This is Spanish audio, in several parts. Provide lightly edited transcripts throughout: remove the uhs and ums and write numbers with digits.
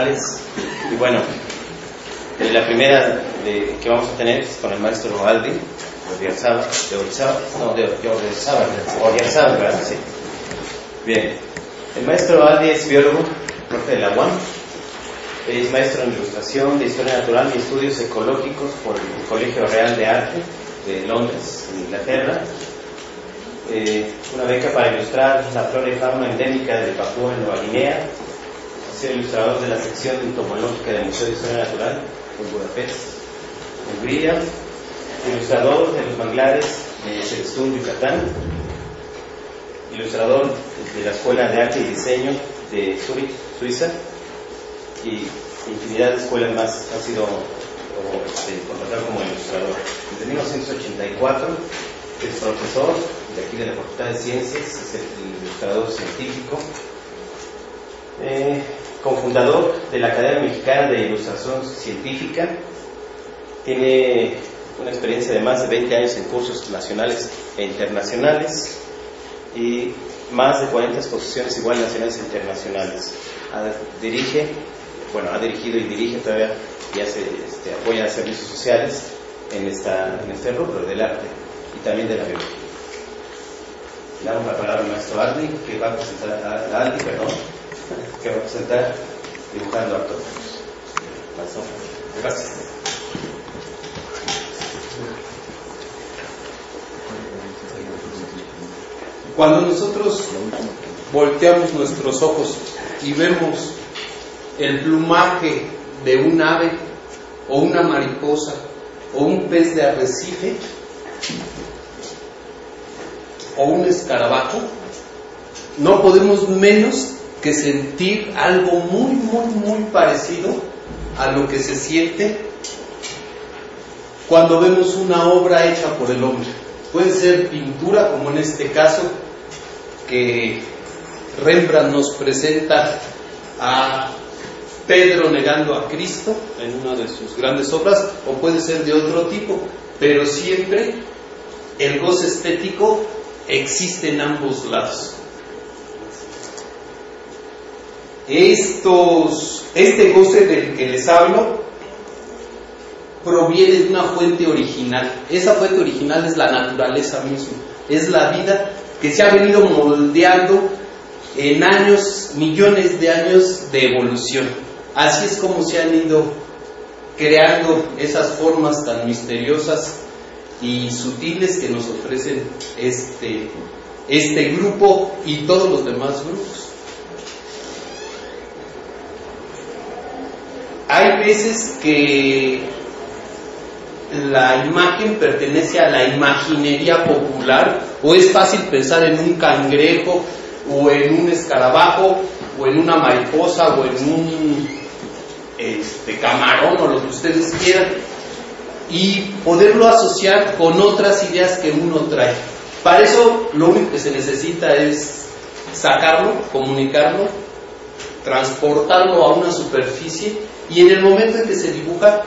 Y bueno, la primera que vamos a tener es con el maestro Aldi de Ordiarzábal, ¿verdad? Sí. Bien, el maestro Aldi es biólogo, profe de la UAM, es maestro en ilustración de historia natural y estudios ecológicos por el Colegio Real de Arte de Londres, en Inglaterra. Una beca para ilustrar la flora y fauna endémica de Papúa Nueva Guinea. Ha sido ilustrador de la sección entomológica del Museo de Historia Natural en Budapest, Hungría. Ilustrador de los manglares de Sextún, Yucatán. Ilustrador de la Escuela de Arte y Diseño de Zúrich, Suiza. Y infinidad de escuelas más han sido contratado como ilustrador. Desde 1984 es profesor de aquí de la Facultad de Ciencias, es el ilustrador científico, cofundador de la Academia Mexicana de Ilustración Científica. Tiene una experiencia de más de 20 años en cursos nacionales e internacionales y más de 40 exposiciones igual nacionales e internacionales. Ha dirigido y dirige todavía y apoya servicios sociales en este rubro del arte y también de la biología. Le damos la palabra al maestro Aldi, que va a presentar dibujando actores. Gracias. Cuando nosotros volteamos nuestros ojos y vemos el plumaje de un ave o una mariposa o un pez de arrecife o un escarabajo, no podemos menos que sentir algo muy parecido a lo que se siente cuando vemos una obra hecha por el hombre. Puede ser pintura, como en este caso que Rembrandt nos presenta a Pedro negando a Cristo en una de sus grandes obras, o puede ser de otro tipo, pero siempre el goce estético existe en ambos lados. Este goce del que les hablo proviene de una fuente original. Esa fuente original es la naturaleza misma, es la vida que se ha venido moldeando en años, millones de años de evolución. Así es como se han ido creando esas formas tan misteriosas y sutiles que nos ofrecen este grupo y todos los demás grupos. Hay veces que la imagen pertenece a la imaginería popular, o es fácil pensar en un cangrejo, o en un escarabajo, o en una mariposa, o en un camarón, o lo que ustedes quieran, y poderlo asociar con otras ideas que uno trae. Para eso lo único que se necesita es sacarlo, comunicarlo, transportarlo a una superficie, y en el momento en que se dibuja,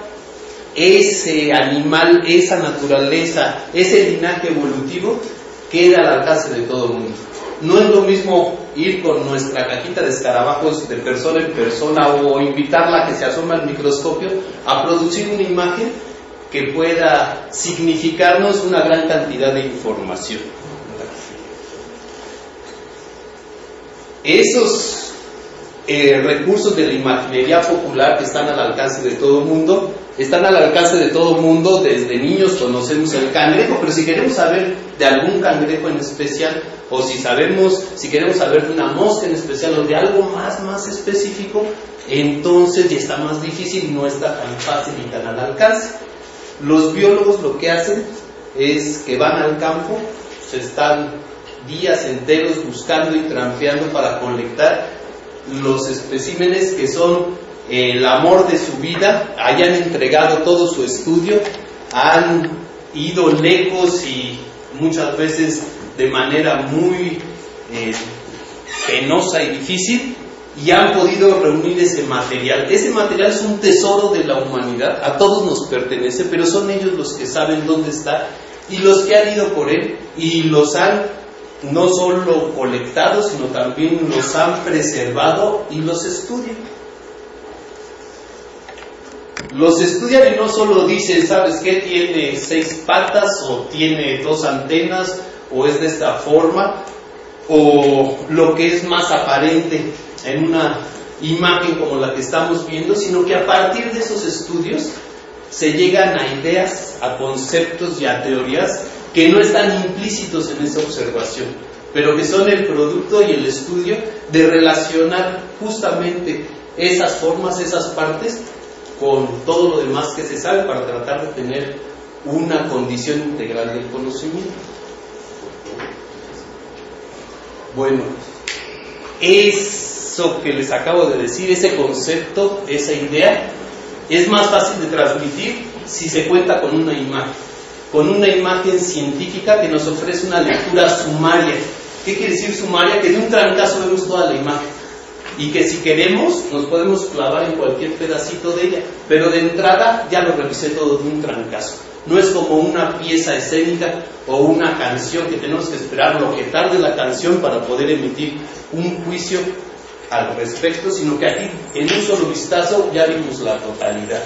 ese animal, esa naturaleza, ese linaje evolutivo queda al alcance de todo el mundo. No es lo mismo ir con nuestra cajita de escarabajos de persona en persona o invitarla a que se asome al microscopio a producir una imagen que pueda significarnos una gran cantidad de información. Esos recursos de la imaginería popular que están al alcance de todo el mundo, desde niños conocemos el cangrejo, pero si queremos saber de algún cangrejo en especial, o si queremos saber de una mosca en especial, o de algo más específico, entonces ya está más difícil y no está tan fácil y tan al alcance. Los biólogos lo que hacen es que van al campo, se están días enteros buscando y trampeando para colectar los especímenes que son el amor de su vida, hayan entregado todo su estudio, han ido lejos y muchas veces de manera muy penosa y difícil, y han podido reunir ese material. Ese material es un tesoro de la humanidad, a todos nos pertenece, pero son ellos los que saben dónde está y los que han ido por él y los han no solo colectado, sino también los han preservado y los estudian. los estudian y no solo dicen, ¿sabes qué? Tiene 6 patas, o tiene 2 antenas, o es de esta forma, o lo que es más aparente en una imagen como la que estamos viendo, sino que a partir de esos estudios se llegan a ideas, a conceptos y a teorías que no están implícitos en esa observación, pero que son el producto y el estudio de relacionar justamente esas formas, esas partes, con todo lo demás que se sabe para tratar de tener una condición integral del conocimiento. Bueno, eso que les acabo de decir, ese concepto, esa idea, es más fácil de transmitir si se cuenta con una imagen científica que nos ofrece una lectura sumaria. ¿Qué quiere decir sumaria? Que de un trancazo vemos toda la imagen y que si queremos nos podemos clavar en cualquier pedacito de ella, pero de entrada ya lo revisé todo de un trancazo. No es como una pieza escénica o una canción que tenemos que esperar lo que tarde la canción para poder emitir un juicio al respecto, sino que aquí en un solo vistazo ya vimos la totalidad.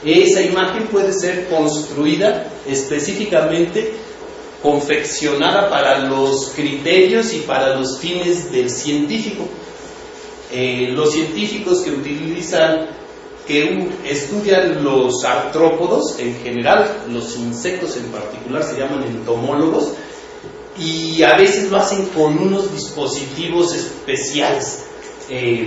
Esa imagen puede ser construida específicamente, confeccionada para los criterios y para los fines del científico. Los científicos que estudian los artrópodos en general, los insectos en particular, se llaman entomólogos, y a veces lo hacen con unos dispositivos especiales.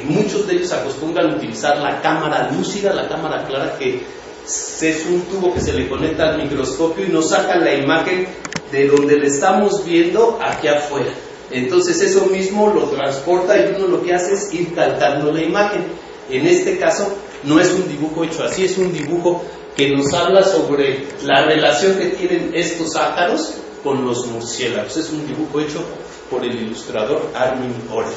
Muchos de ellos acostumbran a utilizar la cámara lúcida, la cámara clara, que es un tubo que se le conecta al microscopio y nos saca la imagen de donde le estamos viendo aquí afuera. Entonces eso mismo lo transporta y uno lo que hace es ir calcando la imagen. En este caso no es un dibujo hecho así, es un dibujo que nos habla sobre la relación que tienen estos ácaros con los murciélagos. Es un dibujo hecho por el ilustrador Armin Orff.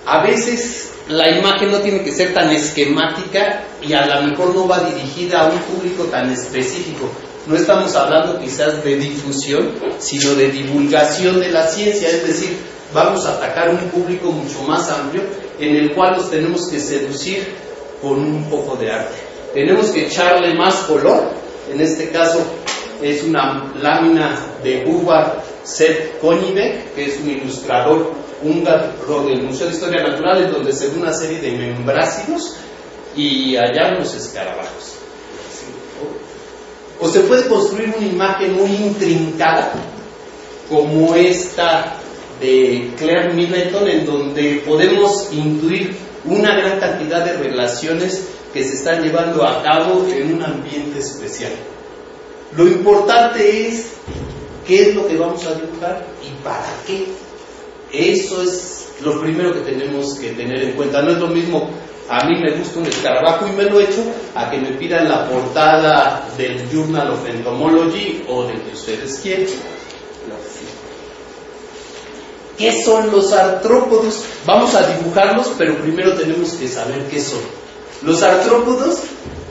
A veces la imagen no tiene que ser tan esquemática y a lo mejor no va dirigida a un público tan específico. No estamos hablando quizás de difusión, sino de divulgación de la ciencia, es decir, vamos a atacar un público mucho más amplio en el cual los tenemos que seducir con un poco de arte. Tenemos que echarle más color, en este caso es una lámina de Uvar Sepp-Königbeck, que es un ilustrador húngaro del Museo de Historia Natural, en donde se ve una serie de membrácidos y allá unos escarabajos. O se puede construir una imagen muy intrincada, como esta de Claire Middleton, en donde podemos intuir una gran cantidad de relaciones que se están llevando a cabo en un ambiente especial. Lo importante es qué es lo que vamos a dibujar y para qué. Eso es lo primero que tenemos que tener en cuenta. No es lo mismo, a mí me gusta un escarabajo y me lo echo, a que me pidan la portada del Journal of Entomology o del que ustedes quieran. ¿Qué son los artrópodos? Vamos a dibujarlos, pero primero tenemos que saber qué son. Los artrópodos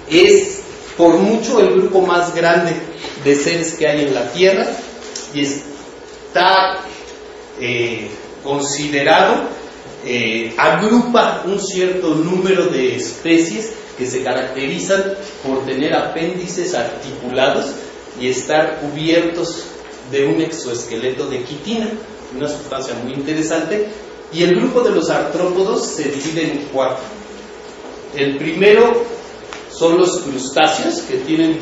es por mucho el grupo más grande de seres que hay en la Tierra y está considerado, agrupa un cierto número de especies que se caracterizan por tener apéndices articulados y estar cubiertos de un exoesqueleto de quitina, una sustancia muy interesante. Y el grupo de los artrópodos se divide en 4. El primero son los crustáceos, que tienen...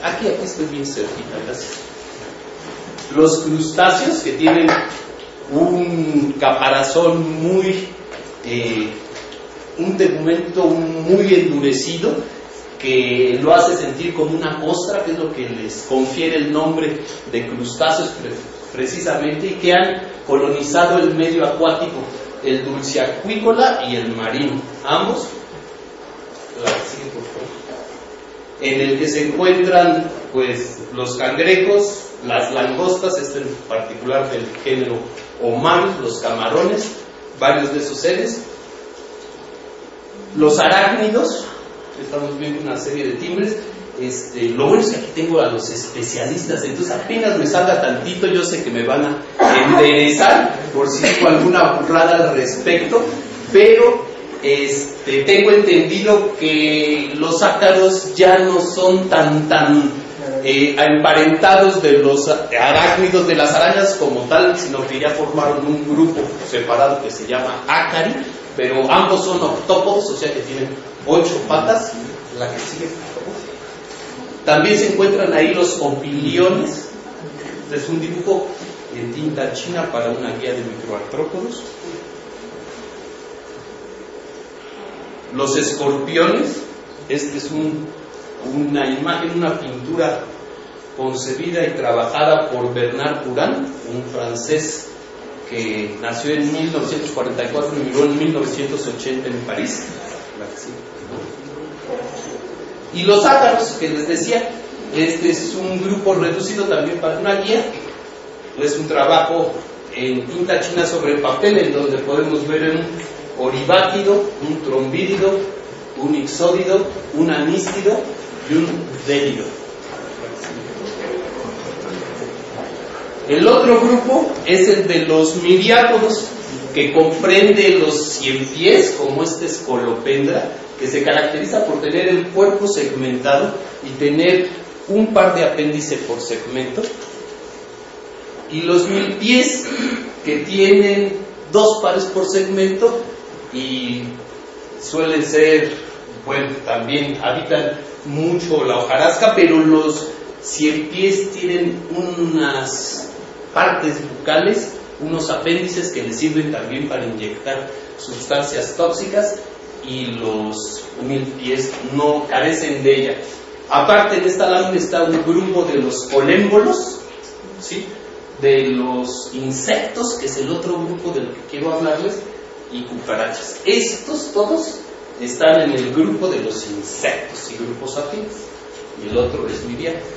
Aquí estoy bien cerquita, gracias. Los crustáceos, que tienen un caparazón muy... un tegumento muy endurecido, que lo hace sentir como una costra, que es lo que les confiere el nombre de crustáceos precisamente, y que han colonizado el medio acuático, el dulceacuícola y el marino, ambos, en el que se encuentran pues los cangrejos, las langostas, en particular del género Homarus, los camarones, varios de esos seres, los arácnidos. Estamos viendo una serie de timbres. Lo bueno es que aquí tengo a los especialistas, entonces apenas me salga tantito, yo sé que me van a enderezar por si digo alguna burrada al respecto. pero tengo entendido que los ácaros ya no son tan emparentados de los arácnidos, de las arañas como tal, sino que ya formaron un grupo separado que se llama ácari, pero ambos son octópodos, o sea que tienen 8 patas. La que sigue, por favor. También se encuentran ahí los opiliones. Este es un dibujo en tinta china para una guía de microartrópodos. Los escorpiones. Este es una imagen, una pintura concebida y trabajada por Bernard Buran, un francés que nació en 1944 y murió en 1980 en París. Y los ácaros, que les decía, este es un grupo reducido también para una guía. Es un trabajo en tinta china sobre papel, en donde podemos ver un oribáquido, un trombídido, un ixódido, un anístido y un délido. El otro grupo es el de los miriápodos, que comprende los ciempiés, como este escolopendra, que se caracteriza por tener el cuerpo segmentado y tener un par de apéndices por segmento, y los milpiés, que tienen 2 pares por segmento y suelen ser, bueno, también habitan mucho la hojarasca, pero los ciempiés tienen unas partes bucales, unos apéndices que les sirven también para inyectar sustancias tóxicas, y los milpiés no carecen de ella. Aparte, en esta lámina está un grupo de los colémbolos, ¿sí?, de los insectos, que es el otro grupo del que quiero hablarles, y cucarachas. Estos todos están en el grupo de los insectos y grupos afines, y el otro es miriápodo.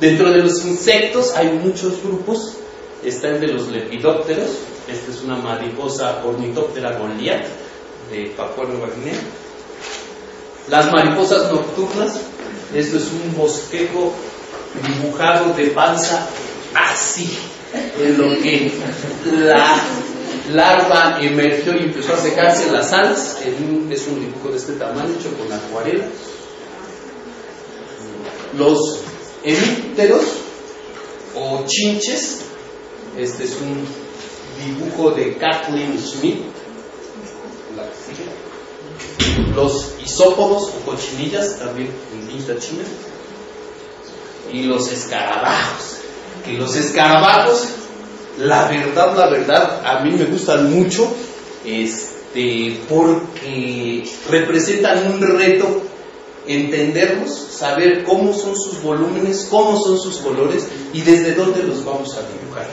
Dentro de los insectos hay muchos grupos. Está el de los lepidópteros. Esta es una mariposa Ornithoptera Goliath de Papúa Nueva Guinea. Las mariposas nocturnas. Esto es un bosquejo dibujado de panza así, en lo que la larva emergió y empezó a secarse las alas. Es un dibujo de este tamaño, hecho con acuarela. Los hemípteros o chinches. Este es un dibujo de Kathleen Schmidt. Los isópodos o cochinillas, también en tinta china. Y los escarabajos. Que los escarabajos, la verdad, a mí me gustan mucho, porque representan un reto entenderlos, saber cómo son sus volúmenes, cómo son sus colores y desde dónde los vamos a dibujar.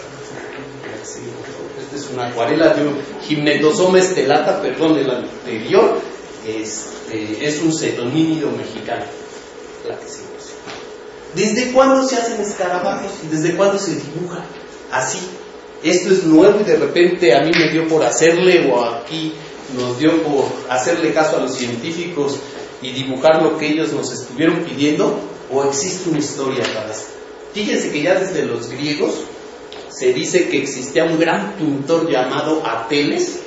Esta es una acuarela de un Gymnetosoma stellata, perdón, el anterior, es un cetonínido mexicano. ¿Desde cuándo se hacen escarabajos y desde cuándo se dibuja así? Esto es nuevo y de repente a mí me dio por hacerle, o aquí nos dio por hacerle caso a los científicos y dibujar lo que ellos nos estuvieron pidiendo, o existe una historia para esto. Fíjense que ya desde los griegos se dice que existía un gran pintor llamado Apeles,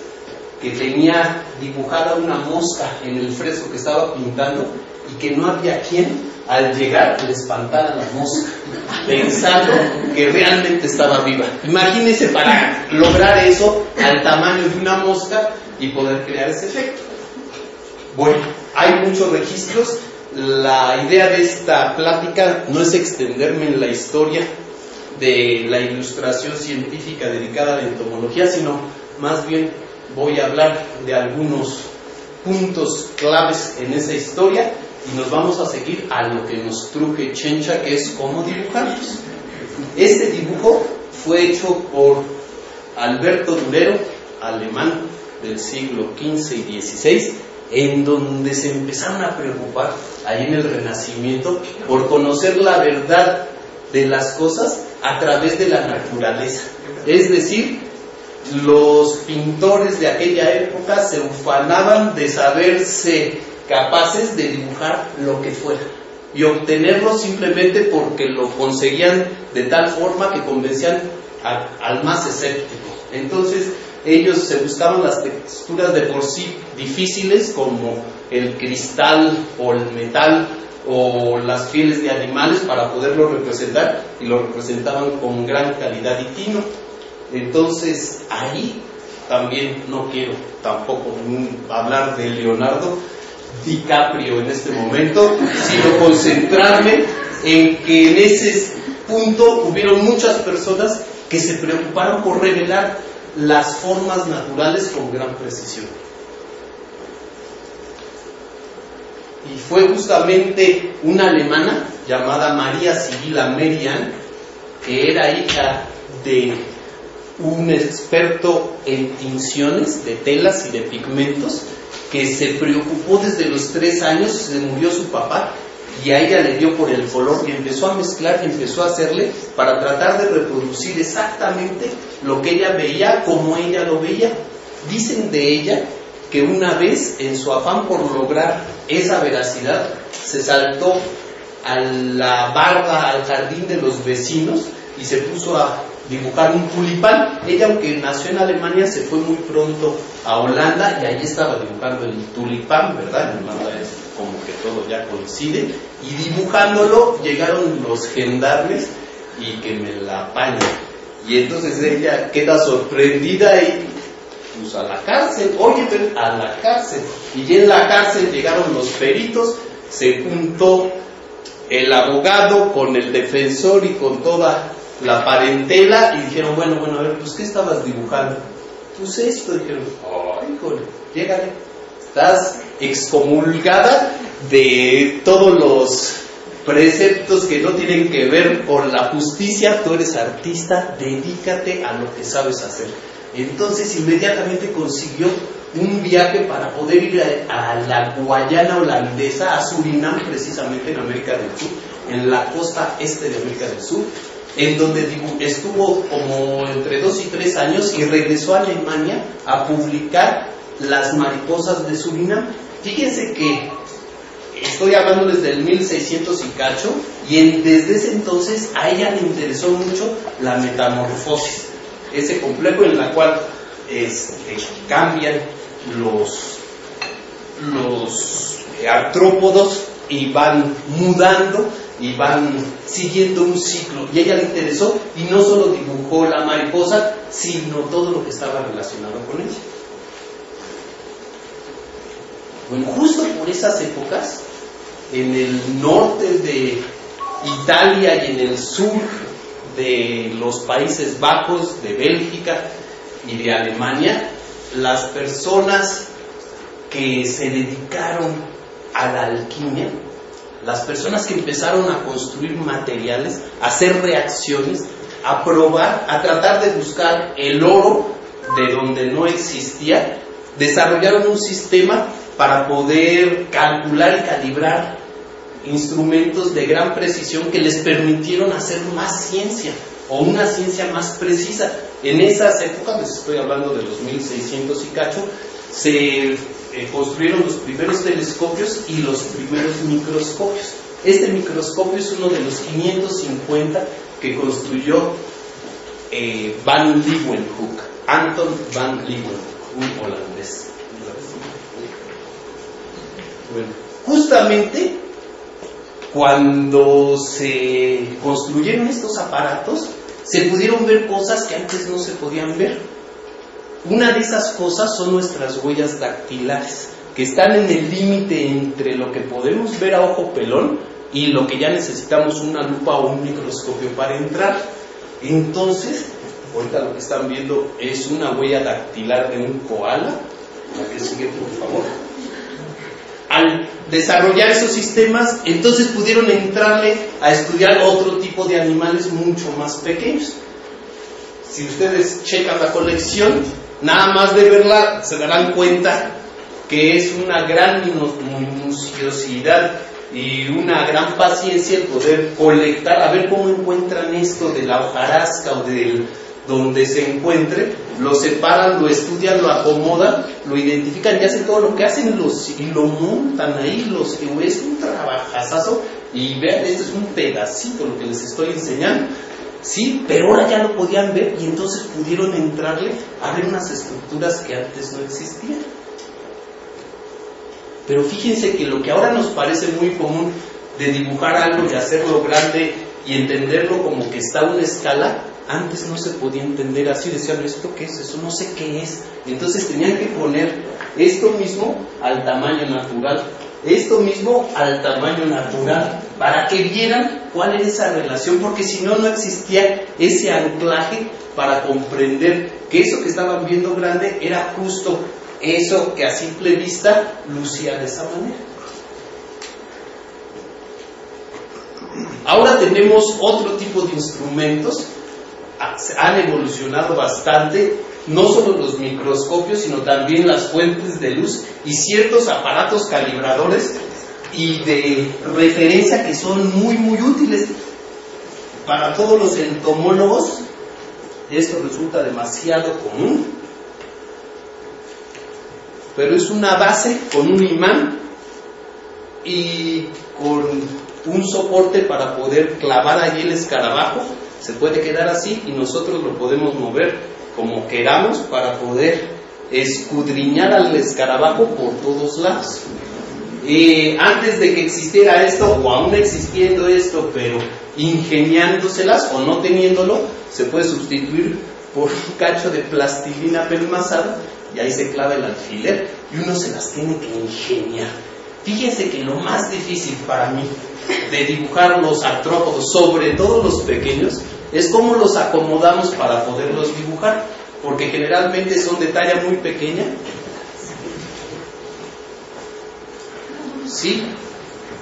que tenía dibujada una mosca en el fresco que estaba pintando, y que no había quien al llegar le espantara la mosca, pensando que realmente estaba viva. Imagínense, para lograr eso al tamaño de una mosca y poder crear ese efecto. Bueno, hay muchos registros. La idea de esta plática no es extenderme en la historia de la ilustración científica dedicada a la entomología, sino más bien voy a hablar de algunos puntos claves en esa historia, y nos vamos a seguir a lo que nos truje Chencha, que es cómo dibujarlos. Este dibujo fue hecho por Alberto Durero, alemán del siglo XV y XVI, en donde se empezaron a preocupar, ahí en el Renacimiento, por conocer la verdad de las cosas a través de la naturaleza. Es decir, los pintores de aquella época se ufanaban de saberse capaces de dibujar lo que fuera y obtenerlo simplemente porque lo conseguían de tal forma que convencían al más escéptico. Entonces ellos se buscaban las texturas de por sí difíciles, como el cristal o el metal o las pieles de animales, para poderlo representar, y lo representaban con gran calidad y tino. Entonces ahí también no quiero tampoco hablar de Leonardo DiCaprio en este momento, sino concentrarme en que en ese punto hubieron muchas personas que se preocuparon por revelar las formas naturales con gran precisión. Y fue justamente una alemana llamada María Sibila Merian, que era hija de un experto en tinciones de telas y de pigmentos, que se preocupó desde los 3 años. Se murió su papá y a ella le dio por el color y empezó a mezclar y empezó a hacerle para tratar de reproducir exactamente lo que ella veía como ella lo veía. Dicen de ella que una vez, en su afán por lograr esa veracidad, se saltó a la barda, al jardín de los vecinos, y se puso a dibujar un tulipán. Ella, aunque nació en Alemania, se fue muy pronto a Holanda y ahí estaba dibujando el tulipán, ¿verdad? En Holanda es como que todo ya coincide, y dibujándolo llegaron los gendarmes y que me la apañan, y entonces ella queda sorprendida y pues a la cárcel, oye, pero a la cárcel. Y ya en la cárcel llegaron los peritos, se juntó el abogado con el defensor y con toda la parentela, y dijeron, bueno, a ver, pues ¿qué estabas dibujando? Pues esto. Dijeron, ay, híjole, llégale, estás excomulgada de todos los preceptos que no tienen que ver con la justicia. Tú eres artista, dedícate a lo que sabes hacer. Entonces inmediatamente consiguió un viaje para poder ir a la Guayana holandesa, a Surinam, precisamente en América del Sur, en la costa este de América del Sur, en donde estuvo como entre 2 y 3 años, y regresó a Alemania a publicar Las mariposas de Surinam. Fíjense que estoy hablando desde el 1600 y cacho, y desde ese entonces a ella le interesó mucho la metamorfosis, ese complejo en la cual cambian los artrópodos y van mudando y van siguiendo un ciclo, y a ella le interesó, y no solo dibujó la mariposa, sino todo lo que estaba relacionado con ella. Bueno, justo por esas épocas, en el norte de Italia y en el sur de los Países Bajos, de Bélgica y de Alemania, las personas que se dedicaron a la alquimia, las personas que empezaron a construir materiales, a hacer reacciones, a probar, a tratar de buscar el oro de donde no existía, desarrollaron un sistema para poder calcular y calibrar instrumentos de gran precisión que les permitieron hacer más ciencia, o una ciencia más precisa. En esas épocas, les estoy hablando de los 1600 y cacho, se construyeron los primeros telescopios y los primeros microscopios. Este microscopio es uno de los 550 que construyó Van Leeuwenhoek, Anton van Leeuwenhoek, un holandés. Bueno, justamente cuando se construyeron estos aparatos, se pudieron ver cosas que antes no se podían ver. Una de esas cosas son nuestras huellas dactilares, que están en el límite entre lo que podemos ver a ojo pelón y lo que ya necesitamos una lupa o un microscopio para entrar. Entonces, ahorita lo que están viendo es una huella dactilar de un koala. La que sigue, por favor. Al desarrollar esos sistemas, entonces pudieron entrarle a estudiar otro tipo de animales mucho más pequeños. Si ustedes checan la colección, nada más de verla se darán cuenta que es una gran minuciosidad y una gran paciencia el poder colectar, a ver cómo encuentran esto de la hojarasca o del donde se encuentre, lo separan, lo estudian, lo acomodan, lo identifican y hacen todo lo que hacen y lo montan ahí, es un trabajazazo. Y vean, este es un pedacito lo que les estoy enseñando. sí, pero ahora ya lo podían ver y entonces pudieron entrarle a ver unas estructuras que antes no existían. Pero fíjense que lo que ahora nos parece muy común de dibujar algo y hacerlo grande y entenderlo como que está a una escala, antes no se podía entender así. Decían, ¿esto qué es? Eso no sé qué es. Entonces tenían que poner esto mismo al tamaño natural, esto mismo al tamaño natural, para que vieran cuál era esa relación, porque si no, no existía ese anclaje para comprender que eso que estaban viendo grande era justo eso que a simple vista lucía de esa manera. Ahora tenemos otro tipo de instrumentos, han evolucionado bastante, no solo los microscopios, sino también las fuentes de luz y ciertos aparatos calibradores y de referencia que son muy muy útiles para todos los entomólogos. Esto resulta demasiado común, pero es una base con un imán y con un soporte para poder clavar allí el escarabajo. Se puede quedar así y nosotros lo podemos mover como queramos para poder escudriñar al escarabajo por todos lados. Antes de que existiera esto, o aún existiendo esto, pero ingeniándoselas o no teniéndolo, se puede sustituir por un cacho de plastilina pelmazada y ahí se clava el alfiler y uno se las tiene que ingeniar. Fíjense que lo más difícil para mí de dibujar los artrópodos, sobre todo los pequeños, es cómo los acomodamos para poderlos dibujar, porque generalmente son de talla muy pequeña, ¿sí?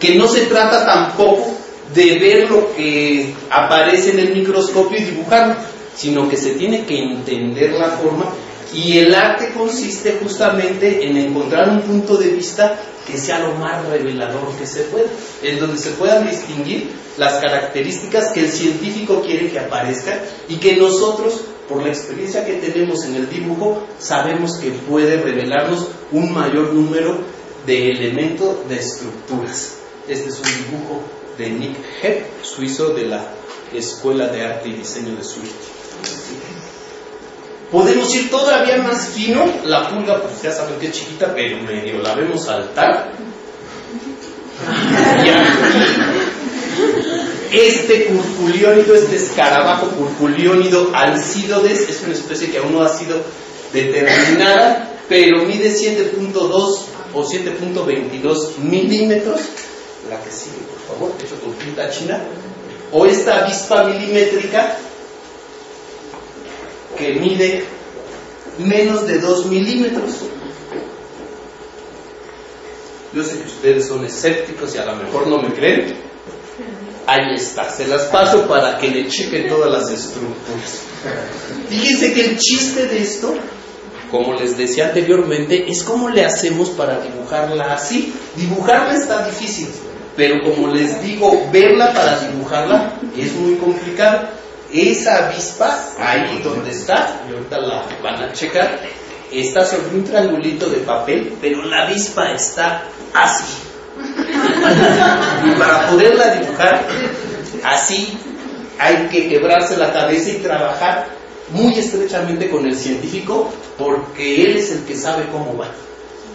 Que no se trata tampoco de ver lo que aparece en el microscopio y dibujarlo, sino que se tiene que entender la forma, y el arte consiste justamente en encontrar un punto de vista que sea lo más revelador que se pueda, en donde se puedan distinguir las características que el científico quiere que aparezcan y que nosotros, por la experiencia que tenemos en el dibujo, sabemos que puede revelarnos un mayor número de elementos, de estructuras. Este es un dibujo de Nick Hepp, suizo de la Escuela de Arte y Diseño de Zurich. Podemos ir todavía más fino. La pulga, pues ya saben que es chiquita, pero medio la vemos saltar. Y aquí, este curculiónido, este escarabajo curculiónido alcidodes, es una especie que aún no ha sido determinada, pero mide 7.2 o 7.22 milímetros. La que sigue, por favor, hecho con tinta china. O esta avispa milimétrica, que mide menos de 2 milímetros. Yo sé que ustedes son escépticos y a lo mejor no me creen. Ahí está, se las paso para que le chequen todas las estructuras. Fíjense que el chiste de esto, como les decía anteriormente, es cómo le hacemos para dibujarla así. Dibujarla está difícil, pero como les digo, verla para dibujarla es muy complicado. Esa avispa, ahí donde está, y ahorita la van a checar, está sobre un triangulito de papel, pero la avispa está así. Y para poderla dibujar así, hay que quebrarse la cabeza y trabajar muy estrechamente con el científico, porque él es el que sabe cómo va.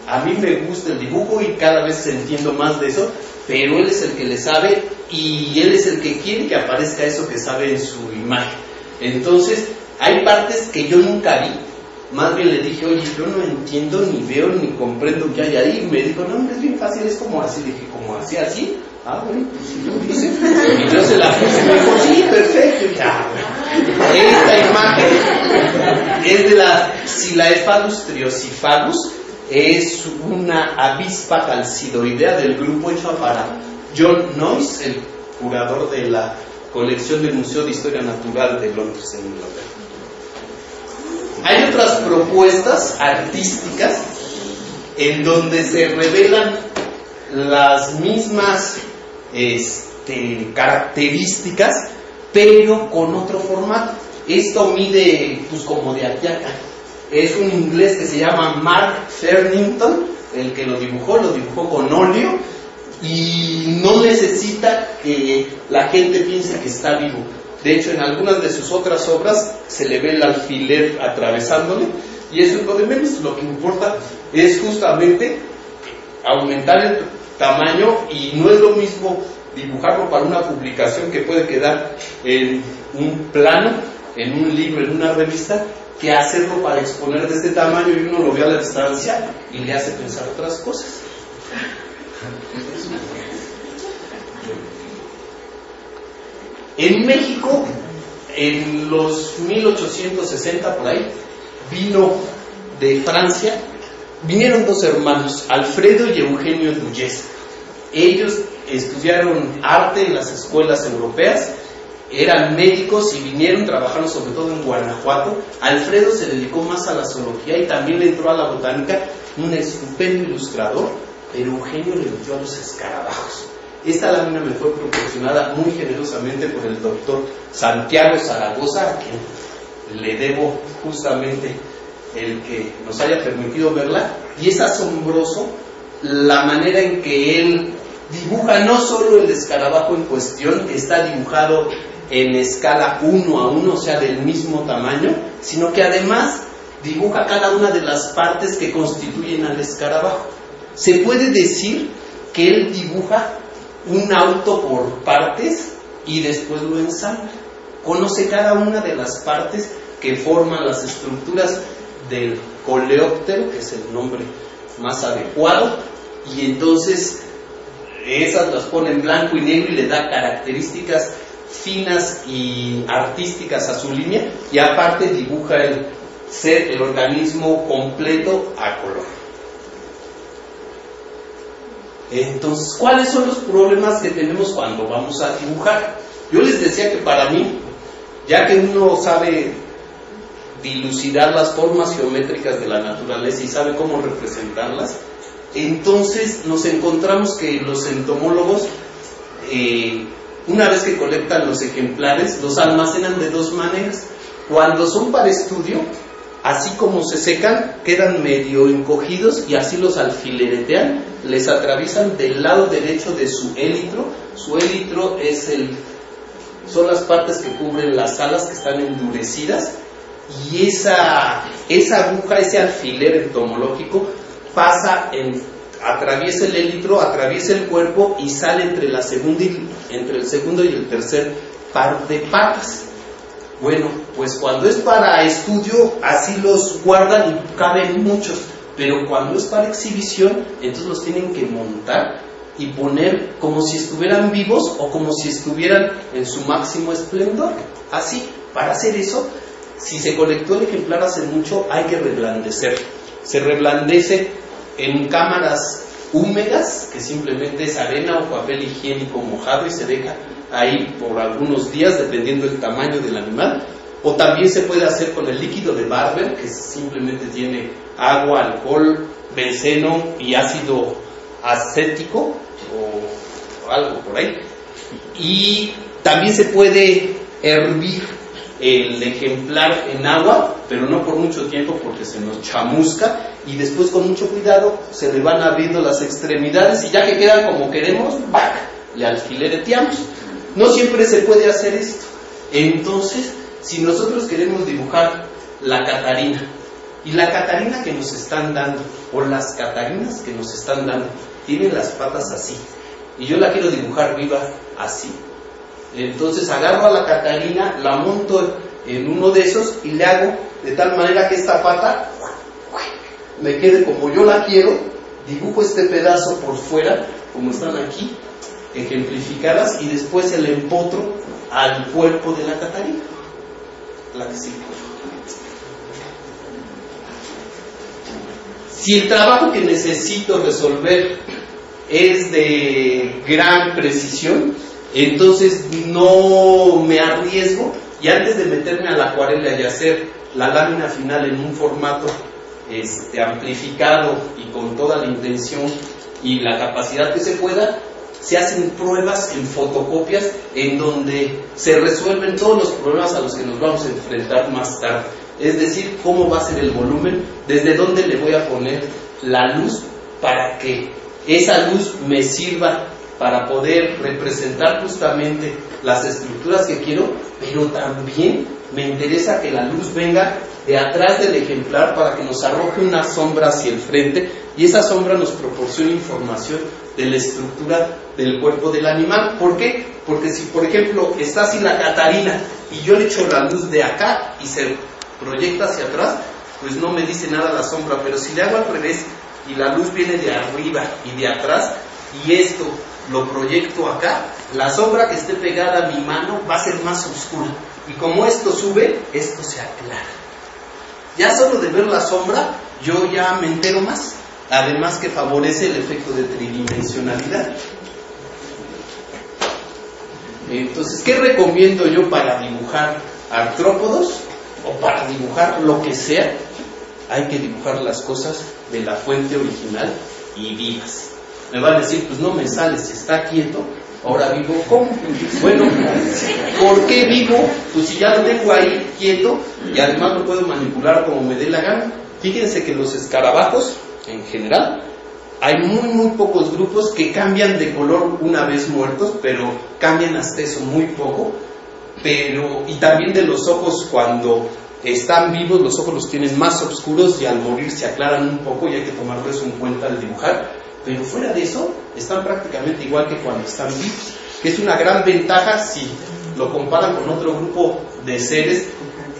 A mí me gusta el dibujo y cada vez entiendo más de eso, pero él es el que le sabe y él es el que quiere que aparezca eso que sabe en su imagen. Entonces, hay partes que yo nunca vi. Más bien le dije, oye, yo no entiendo, ni veo, ni comprendo qué hay ahí. Y me dijo, no, es bien fácil, es como así. Dije, ¿como así, así? Ah, bueno, pues si lo dice. Y yo se la puse y me dijo, sí, perfecto. Y ya, esta imagen es de la Silaephalus triociphallus. Es una avispa calcidoidea del grupo hecho para John Noyes, el curador de la colección del Museo de Historia Natural de Londres, en Inglaterra. Hay otras propuestas artísticas en donde se revelan las mismas características, pero con otro formato. Esto mide pues como de Atiaca. Es un inglés que se llama Mark Fernington, el que lo dibujó con óleo y no necesita que la gente piense que está vivo. De hecho, en algunas de sus otras obras se le ve el alfiler atravesándole, y eso es lo de menos. Lo que importa es justamente aumentar el tamaño, y no es lo mismo dibujarlo para una publicación que puede quedar en un plano, en un libro, en una revista, que hacerlo para exponer de este tamaño y uno lo ve a la distancia y le hace pensar otras cosas. En México, en los 1860 por ahí, vino de Francia, vinieron dos hermanos, Alfredo y Eugenio Duyes. Ellos estudiaron arte en las escuelas europeas, eran médicos y vinieron, trabajaron sobre todo en Guanajuato. Alfredo se dedicó más a la zoología y también le entró a la botánica, un estupendo ilustrador, pero Eugenio le metió a los escarabajos. Esta lámina me fue proporcionada muy generosamente por el doctor Santiago Zaragoza, a quien le debo justamente el que nos haya permitido verla, y es asombroso la manera en que él dibuja no solo el escarabajo en cuestión, que está dibujado en escala 1 a 1, o sea, del mismo tamaño, sino que además dibuja cada una de las partes que constituyen al escarabajo. Se puede decir que él dibuja un auto por partes y después lo ensambla. Conoce cada una de las partes que forman las estructuras del coleóptero, que es el nombre más adecuado, y entonces esas las pone en blanco y negro y le da características finas y artísticas a su línea, y aparte dibuja el organismo completo a color. Entonces, ¿cuáles son los problemas que tenemos cuando vamos a dibujar? Yo les decía que para mí, ya que uno sabe dilucidar las formas geométricas de la naturaleza y sabe cómo representarlas, entonces nos encontramos que los entomólogos, una vez que colectan los ejemplares, los almacenan de dos maneras. Cuando son para estudio, así como se secan, quedan medio encogidos y así los alfileretean, les atraviesan del lado derecho de su élitro. Su élitro son las partes que cubren las alas, que están endurecidas, y esa aguja, ese alfiler entomológico atraviesa el élitro, atraviesa el cuerpo y sale entre el segundo y el tercer par de patas. Bueno, pues cuando es para estudio, así los guardan y caben muchos, pero cuando es para exhibición, entonces los tienen que montar y poner como si estuvieran vivos o como si estuvieran en su máximo esplendor. Así, para hacer eso, si se colectó el ejemplar hace mucho, hay que reblandecer. Se reblandece en cámaras húmedas, que simplemente es arena o papel higiénico mojado y se deja ahí por algunos días, dependiendo del tamaño del animal. O también se puede hacer con el líquido de Barber, que simplemente tiene agua, alcohol, benceno y ácido acético o algo por ahí. Y también se puede hervir el ejemplar en agua, pero no por mucho tiempo porque se nos chamusca, y después con mucho cuidado se le van abriendo las extremidades y ya que quedan como queremos, ¡bac!, le alfilereteamos. No siempre se puede hacer esto. Entonces, si nosotros queremos dibujar la Catarina, y la Catarina que nos están dando, o las Catarinas que nos están dando, tienen las patas así, y yo la quiero dibujar viva así, entonces agarro a la Catarina, la monto en uno de esos y le hago de tal manera que esta pata me quede como yo la quiero, dibujo este pedazo por fuera, como están aquí, ejemplificadas, y después se le empotro al cuerpo de la Catarina, la que sigue. Si el trabajo que necesito resolver es de gran precisión, entonces no me arriesgo, y antes de meterme a la acuarela y hacer la lámina final en un formato amplificado y con toda la intención y la capacidad que se pueda, se hacen pruebas en fotocopias en donde se resuelven todos los problemas a los que nos vamos a enfrentar más tarde. Es decir, cómo va a ser el volumen, desde dónde le voy a poner la luz para que esa luz me sirva para poder representar justamente las estructuras que quiero, pero también me interesa que la luz venga de atrás del ejemplar para que nos arroje una sombra hacia el frente y esa sombra nos proporcione información de la estructura del cuerpo del animal. ¿Por qué? Porque si, por ejemplo, está así la Catarina y yo le echo la luz de acá y se proyecta hacia atrás, pues no me dice nada la sombra, pero si le hago al revés y la luz viene de arriba y de atrás y esto lo proyecto acá, la sombra que esté pegada a mi mano va a ser más oscura y como esto sube, esto se aclara. Ya solo de ver la sombra yo ya me entero más, además que favorece el efecto de tridimensionalidad. Entonces, ¿qué recomiendo yo para dibujar artrópodos o para dibujar lo que sea? Hay que dibujar las cosas de la fuente original y vivas. Me van a decir, pues no me sale, si está quieto. Ahora vivo, ¿cómo? Bueno, ¿por qué vivo? Pues si ya lo tengo ahí quieto y además lo puedo manipular como me dé la gana. Fíjense que los escarabajos, en general, hay muy pocos grupos que cambian de color una vez muertos, pero cambian hasta eso muy poco. Y también de los ojos, cuando están vivos, los ojos los tienen más oscuros y al morir se aclaran un poco y hay que tomarlo eso en cuenta al dibujar. Pero fuera de eso, están prácticamente igual que cuando están vivos, que es una gran ventaja si lo comparan con otro grupo de seres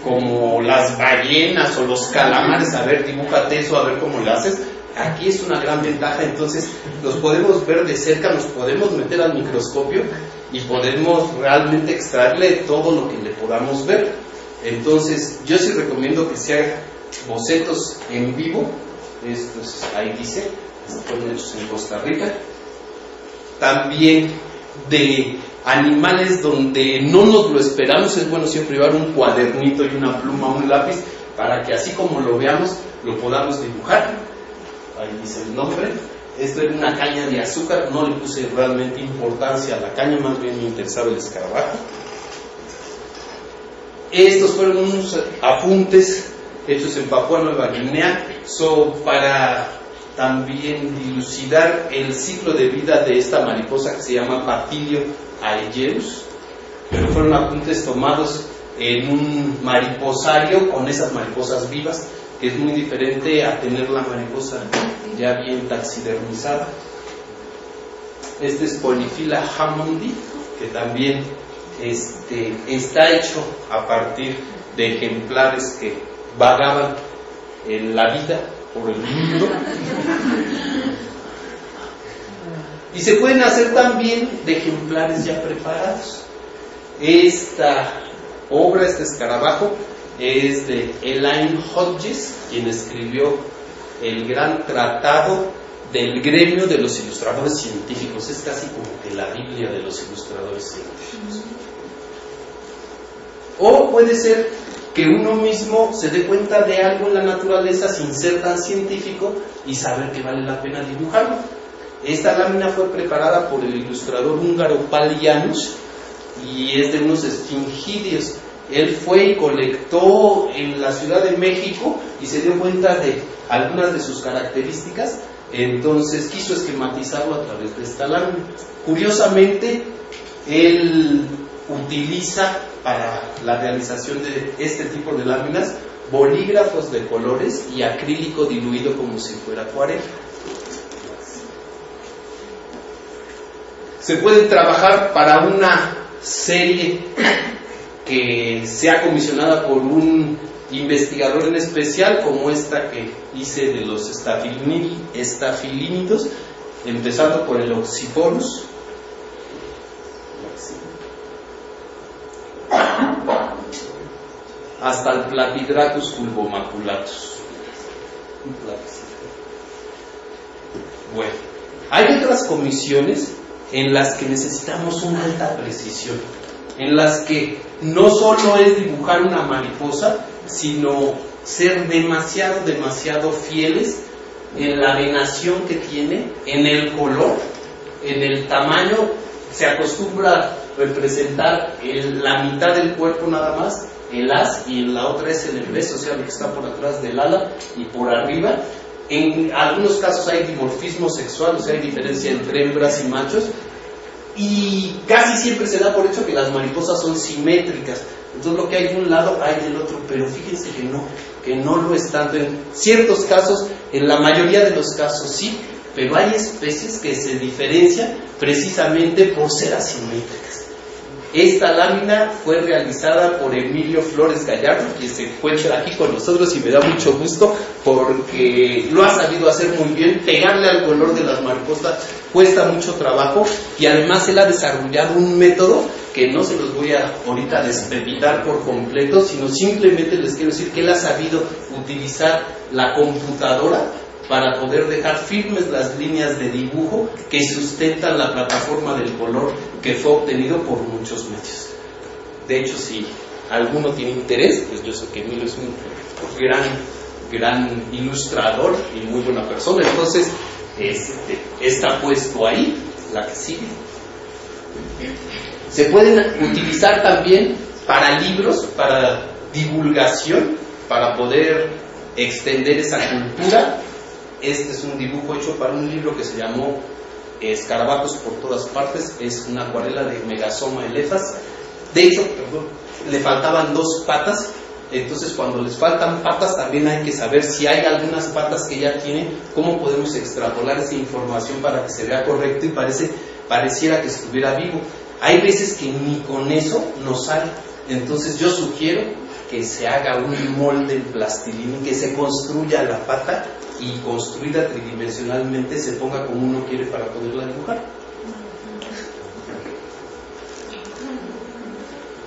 como las ballenas o los calamares. A ver, dibújate eso, a ver cómo lo haces. Aquí es una gran ventaja, entonces los podemos ver de cerca, nos podemos meter al microscopio y podemos realmente extraerle todo lo que le podamos ver. Entonces, yo sí recomiendo que se hagan bocetos en vivo. Estos, ahí dice, fueron hechos en Costa Rica. También de animales donde no nos lo esperamos, es bueno siempre llevar un cuadernito y una pluma, un lápiz, para que así como lo veamos, lo podamos dibujar. Ahí dice el nombre. Esto era una caña de azúcar, no le puse realmente importancia a la caña, más bien me interesaba el escarabajo. Estos fueron unos apuntes hechos en Papúa Nueva Guinea, para también dilucidar el ciclo de vida de esta mariposa que se llama Papilio aegerus, pero fueron apuntes tomados en un mariposario con esas mariposas vivas, que es muy diferente a tener la mariposa ya bien taxidermizada. Este es Polyphylla hammondi, que también está hecho a partir de ejemplares que vagaban en la vida por el mundo. Y se pueden hacer también de ejemplares ya preparados. Esta obra, este escarabajo, es de Elaine Hodges, quien escribió el gran tratado del gremio de los ilustradores científicos. Es casi como que la Biblia de los ilustradores científicos. O puede ser que uno mismo se dé cuenta de algo en la naturaleza sin ser tan científico y saber que vale la pena dibujarlo. Esta lámina fue preparada por el ilustrador húngaro Pál János y es de unos esfingidios. Él fue y colectó en la Ciudad de México y se dio cuenta de algunas de sus características, entonces quiso esquematizarlo a través de esta lámina. Curiosamente, él utiliza para la realización de este tipo de láminas bolígrafos de colores y acrílico diluido como si fuera acuarela. Se puede trabajar para una serie que sea comisionada por un investigador en especial, como esta que hice de los estafilínidos, empezando por el Oxyporus, hasta el Platydracus fulvomaculatus. Bueno, hay otras comisiones en las que necesitamos una alta precisión, en las que no solo es dibujar una mariposa, sino ser demasiado fieles en la venación que tiene, en el color, en el tamaño. Se acostumbra a representar la mitad del cuerpo nada más, el as, y en la otra es el embeso, o sea, lo que está por atrás del ala y por arriba. En algunos casos hay dimorfismo sexual, o sea, hay diferencia entre hembras y machos, y casi siempre se da por hecho que las mariposas son simétricas. Entonces lo que hay de un lado hay del otro, pero fíjense que no lo es tanto. En ciertos casos, en la mayoría de los casos sí, pero hay especies que se diferencian precisamente por ser asimétricas. Esta lámina fue realizada por Emilio Flores Gallardo, que se encuentra aquí con nosotros y me da mucho gusto porque lo ha sabido hacer muy bien. Pegarle al color de las mariposas cuesta mucho trabajo y además él ha desarrollado un método que no se los voy a ahorita despepitar por completo, sino simplemente les quiero decir que él ha sabido utilizar la computadora para poder dejar firmes las líneas de dibujo que sustentan la plataforma del color que fue obtenido por muchos medios. De hecho, si alguno tiene interés, pues yo sé que Emilio es un gran ilustrador y muy buena persona, entonces está puesto ahí, la que sigue. Se pueden utilizar también para libros, para divulgación, para poder extender esa cultura. Este es un dibujo hecho para un libro que se llamó Escarabajos por todas partes. Es una acuarela de Megasoma elefas. De hecho, le faltaban 2 patas. Entonces, cuando les faltan patas, también hay que saber si hay algunas patas que ya tienen, cómo podemos extrapolar esa información para que se vea correcto y pareciera que estuviera vivo. Hay veces que ni con eso nos sale. Entonces, yo sugiero que se haga un molde en plastilina, que se construya la pata y construida tridimensionalmente se ponga como uno quiere para poderla dibujar.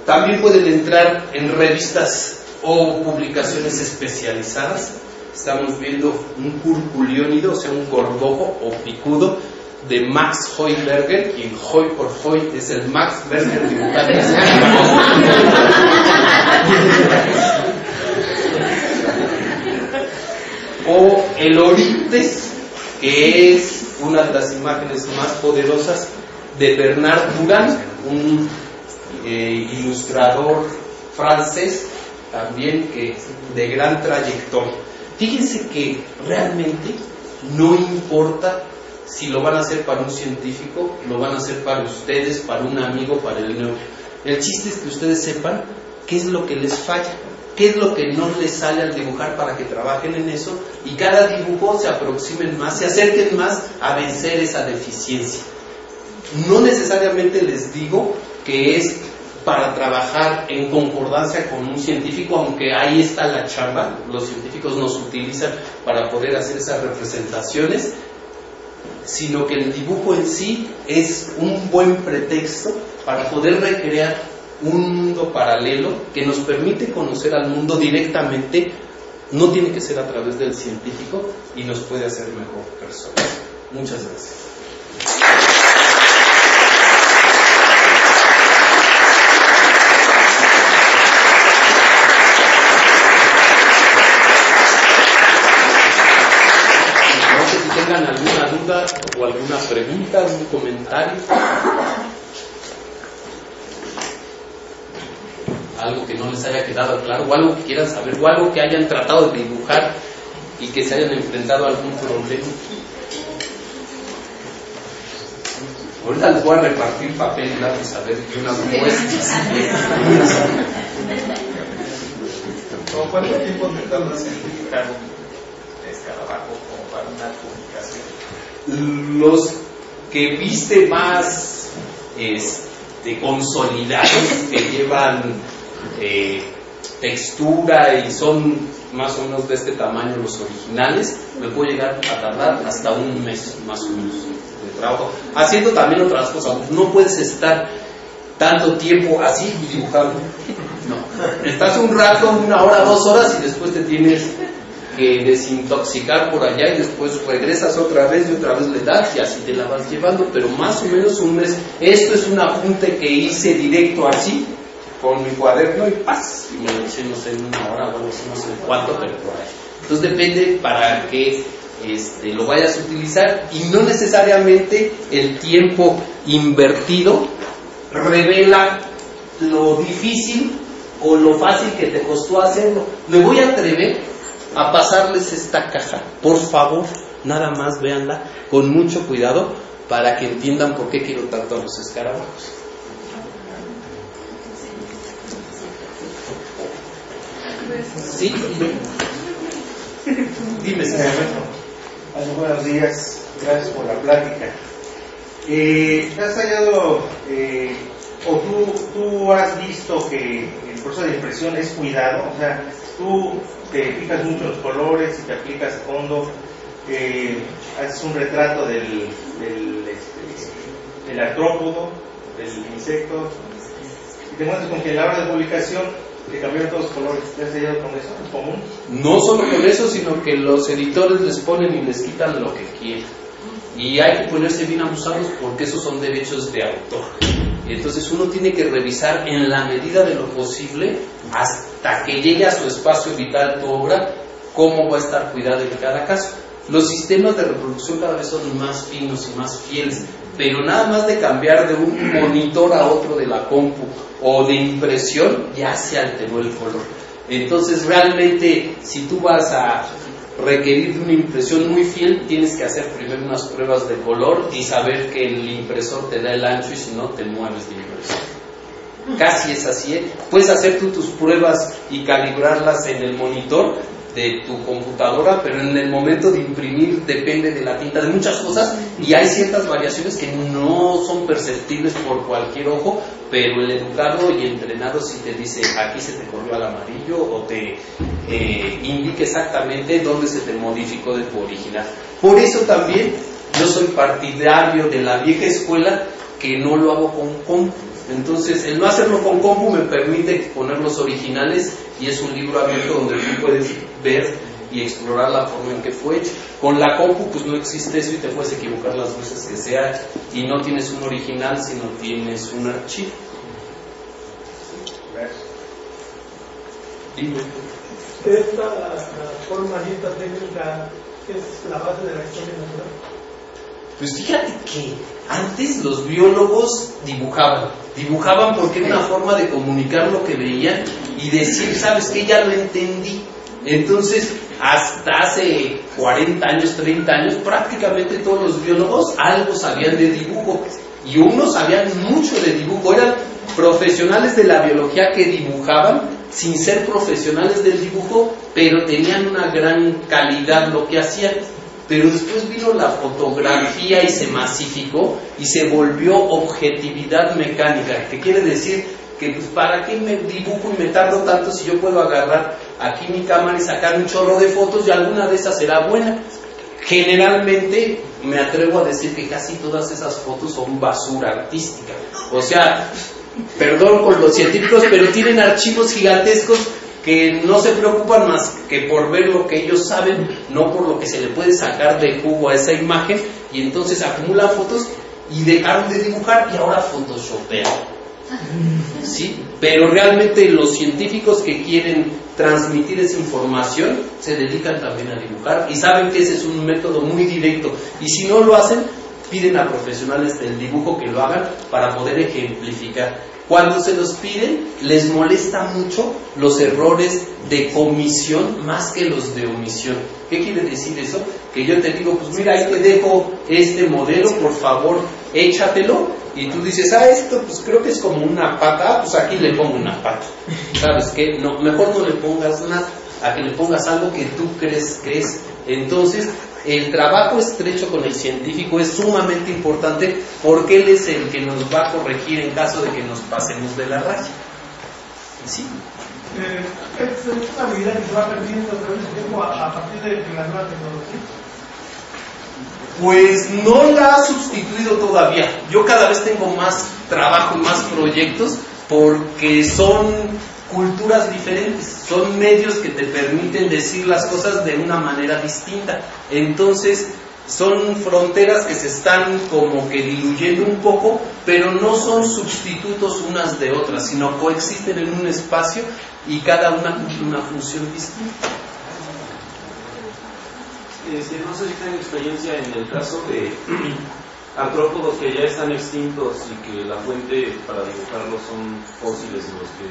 También pueden entrar en revistas o publicaciones especializadas. Estamos viendo un curculiónido, o sea, un gordojo o picudo de Max Heuberger, quien Hoy por Hoy es el Max Berger dibujante. O el Oryctes, que es una de las imágenes más poderosas de Bernard Durand, un ilustrador francés también que de gran trayectoria. Fíjense que realmente no importa si lo van a hacer para un científico, lo van a hacer para ustedes, para un amigo, para el novio. El chiste es que ustedes sepan qué es lo que les falla, qué es lo que no les sale al dibujar para que trabajen en eso y cada dibujo se aproximen más, se acerquen más a vencer esa deficiencia. No necesariamente les digo que es para trabajar en concordancia con un científico, aunque ahí está la chamba, los científicos nos utilizan para poder hacer esas representaciones, sino que el dibujo en sí es un buen pretexto para poder recrear un mundo paralelo que nos permite conocer al mundo directamente, no tiene que ser a través del científico y nos puede hacer mejor personas. Muchas gracias. ¿Tengan alguna duda o alguna pregunta, un comentario? Algo que no les haya quedado claro, o algo que quieran saber, o algo que hayan tratado de dibujar y que se hayan enfrentado a algún problema. Ahorita les voy a repartir papel y lápiz a ver que unas muestras. ¿Cuánto tiempo te tardas en dibujar un escarabajo como para una publicación? Los que viste más consolidados, que llevan textura y son más o menos de este tamaño los originales, me puede llegar a tardar hasta un mes más o menos de trabajo, haciendo también otras cosas. No puedes estar tanto tiempo así dibujando, no, estás un rato, 1 hora, 2 horas y después te tienes que desintoxicar por allá y después regresas otra vez y otra vez le das y así te la vas llevando, pero más o menos un mes. Esto es un apunte que hice directo así con mi cuaderno y ¡paz! Y me lo hice, no sé, en 1 hora o algo así, no sé cuánto, pero por ahí. Entonces depende para qué lo vayas a utilizar y no necesariamente el tiempo invertido revela lo difícil o lo fácil que te costó hacerlo. Me voy a atrever a pasarles esta caja, por favor, nada más véanla con mucho cuidado para que entiendan por qué quiero tanto a los escarabajos. Sí, dime, señor. Buenos días, gracias por la plática. ¿Has hallado o tú has visto que el proceso de impresión es cuidado? O sea, tú te fijas mucho en los colores y te aplicas a fondo, haces un retrato del artrópodo, del insecto, y te muestras con que en la hora de publicación te cambiaron todos los colores. ¿Te has hallado con eso? ¿Es común? No solo con eso, sino que los editores les ponen y les quitan lo que quieren. Y hay que ponerse bien abusados porque esos son derechos de autor. Y entonces uno tiene que revisar en la medida de lo posible, hasta que llegue a su espacio vital tu obra, cómo va a estar cuidada en cada caso. Los sistemas de reproducción cada vez son más finos y más fieles, pero nada más de cambiar de un monitor a otro de la compu o de impresión, ya se alteró el color. Entonces realmente, si tú vas a requerir de una impresión muy fiel, tienes que hacer primero unas pruebas de color y saber que el impresor te da el ancho, y si no, te mueves de impresor. Casi es así, ¿eh? Puedes hacer tú tus pruebas y calibrarlas en el monitor de tu computadora, pero en el momento de imprimir depende de la tinta, de muchas cosas, y hay ciertas variaciones que no son perceptibles por cualquier ojo, pero el educado y entrenado sí te dice, aquí se te corrió al amarillo, o te indica exactamente dónde se te modificó de tu original. Por eso también yo soy partidario de la vieja escuela, que no lo hago con compu. Entonces, el no hacerlo con compu me permite poner los originales, y es un libro abierto donde tú puedes ver y explorar la forma en que fue hecho. Con la compu pues no existe eso y te puedes equivocar las veces que sea, y no tienes un original, sino tienes un archivo. Dime. Esta forma y esta técnica es la base de la historia natural. Pues fíjate que antes los biólogos dibujaban porque era una forma de comunicar lo que veían y decir, ¿sabes qué? Ya lo entendí. Entonces, hasta hace 40 años, 30 años, prácticamente todos los biólogos algo sabían de dibujo, y unos sabían mucho de dibujo, eran profesionales de la biología que dibujaban sin ser profesionales del dibujo, pero tenían una gran calidad lo que hacían. Pero después vino la fotografía y se masificó y se volvió objetividad mecánica, que quiere decir que pues, ¿para qué me dibujo y me tardo tanto si yo puedo agarrar aquí mi cámara y sacar un chorro de fotos y alguna de esas será buena? Generalmente me atrevo a decir que casi todas esas fotos son basura artística. O sea, perdón con los científicos, pero tienen archivos gigantescos que no se preocupan más que por ver lo que ellos saben, no por lo que se le puede sacar de jugo a esa imagen, y entonces acumulan fotos y dejaron de dibujar y ahora photoshopean. ¿Sí? Pero realmente los científicos que quieren transmitir esa información se dedican también a dibujar y saben que ese es un método muy directo, y si no lo hacen, piden a profesionales del dibujo que lo hagan para poder ejemplificar. Cuando se los piden, les molesta mucho los errores de comisión más que los de omisión. ¿Qué quiere decir eso? Que yo te digo, pues mira, ahí te dejo este modelo, por favor, échatelo, y tú dices, esto pues creo que es como una pata, pues aquí le pongo una pata. ¿Sabes qué? No, mejor no le pongas nada, a que le pongas algo que tú crees que es. Entonces, el trabajo estrecho con el científico es sumamente importante, porque él es el que nos va a corregir en caso de que nos pasemos de la raya. ¿Sí? Es una habilidad que se va perdiendo a través del tiempo a partir de la nueva tecnología. Pues no la ha sustituido todavía. Yo cada vez tengo más trabajo y más proyectos, porque son culturas diferentes, son medios que te permiten decir las cosas de una manera distinta. Entonces son fronteras que se están como que diluyendo un poco, pero no son sustitutos unas de otras, sino coexisten en un espacio y cada una cumple una función distinta. No sé si tengo experiencia en el caso de artrópodos que ya están extintos y que la fuente para dibujarlos son fósiles, en los que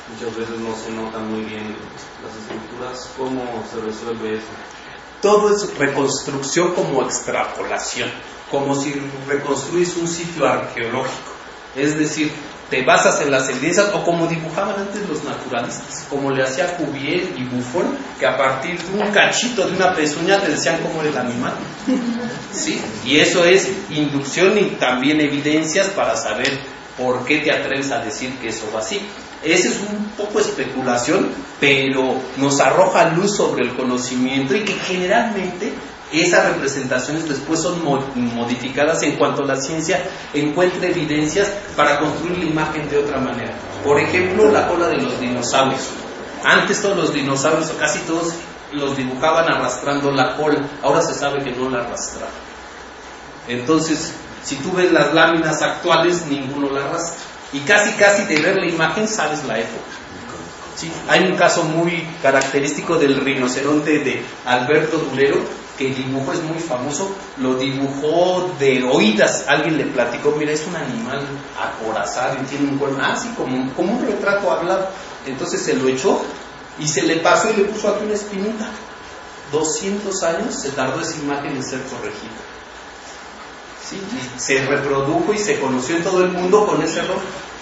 muchas veces no se notan muy bien las estructuras. ¿Cómo se resuelve eso? todo es reconstrucción como extrapolación, como si reconstruyes un sitio arqueológico. Es decir, te basas en las evidencias, o como dibujaban antes los naturalistas, como le hacía Cuvier y Buffon, que a partir de un cachito de una pezuña te decían cómo era el animal. ¿Sí? Y eso es inducción y también evidencias para saber por qué te atreves a decir que eso va así. Esa es un poco especulación, pero nos arroja luz sobre el conocimiento y que generalmente esas representaciones después son modificadas en cuanto la ciencia encuentre evidencias para construir la imagen de otra manera. Por ejemplo, la cola de los dinosaurios. Antes todos los dinosaurios, o casi todos, los dibujaban arrastrando la cola. Ahora se sabe que no la arrastraban. Entonces, si tú ves las láminas actuales, ninguno la arrastra. Y casi de ver la imagen sabes la época. ¿Sí? Hay un caso muy característico del rinoceronte de Alberto Durero, que dibujó, es muy famoso, lo dibujó de oídas. Alguien le platicó, mira, es un animal acorazado y tiene un cuerno, así como un retrato hablado. Entonces se lo echó y se le pasó y le puso aquí una espinita. 200 años se tardó esa imagen en ser corregida. ¿Sí? Y se reprodujo y se conoció en todo el mundo con ese error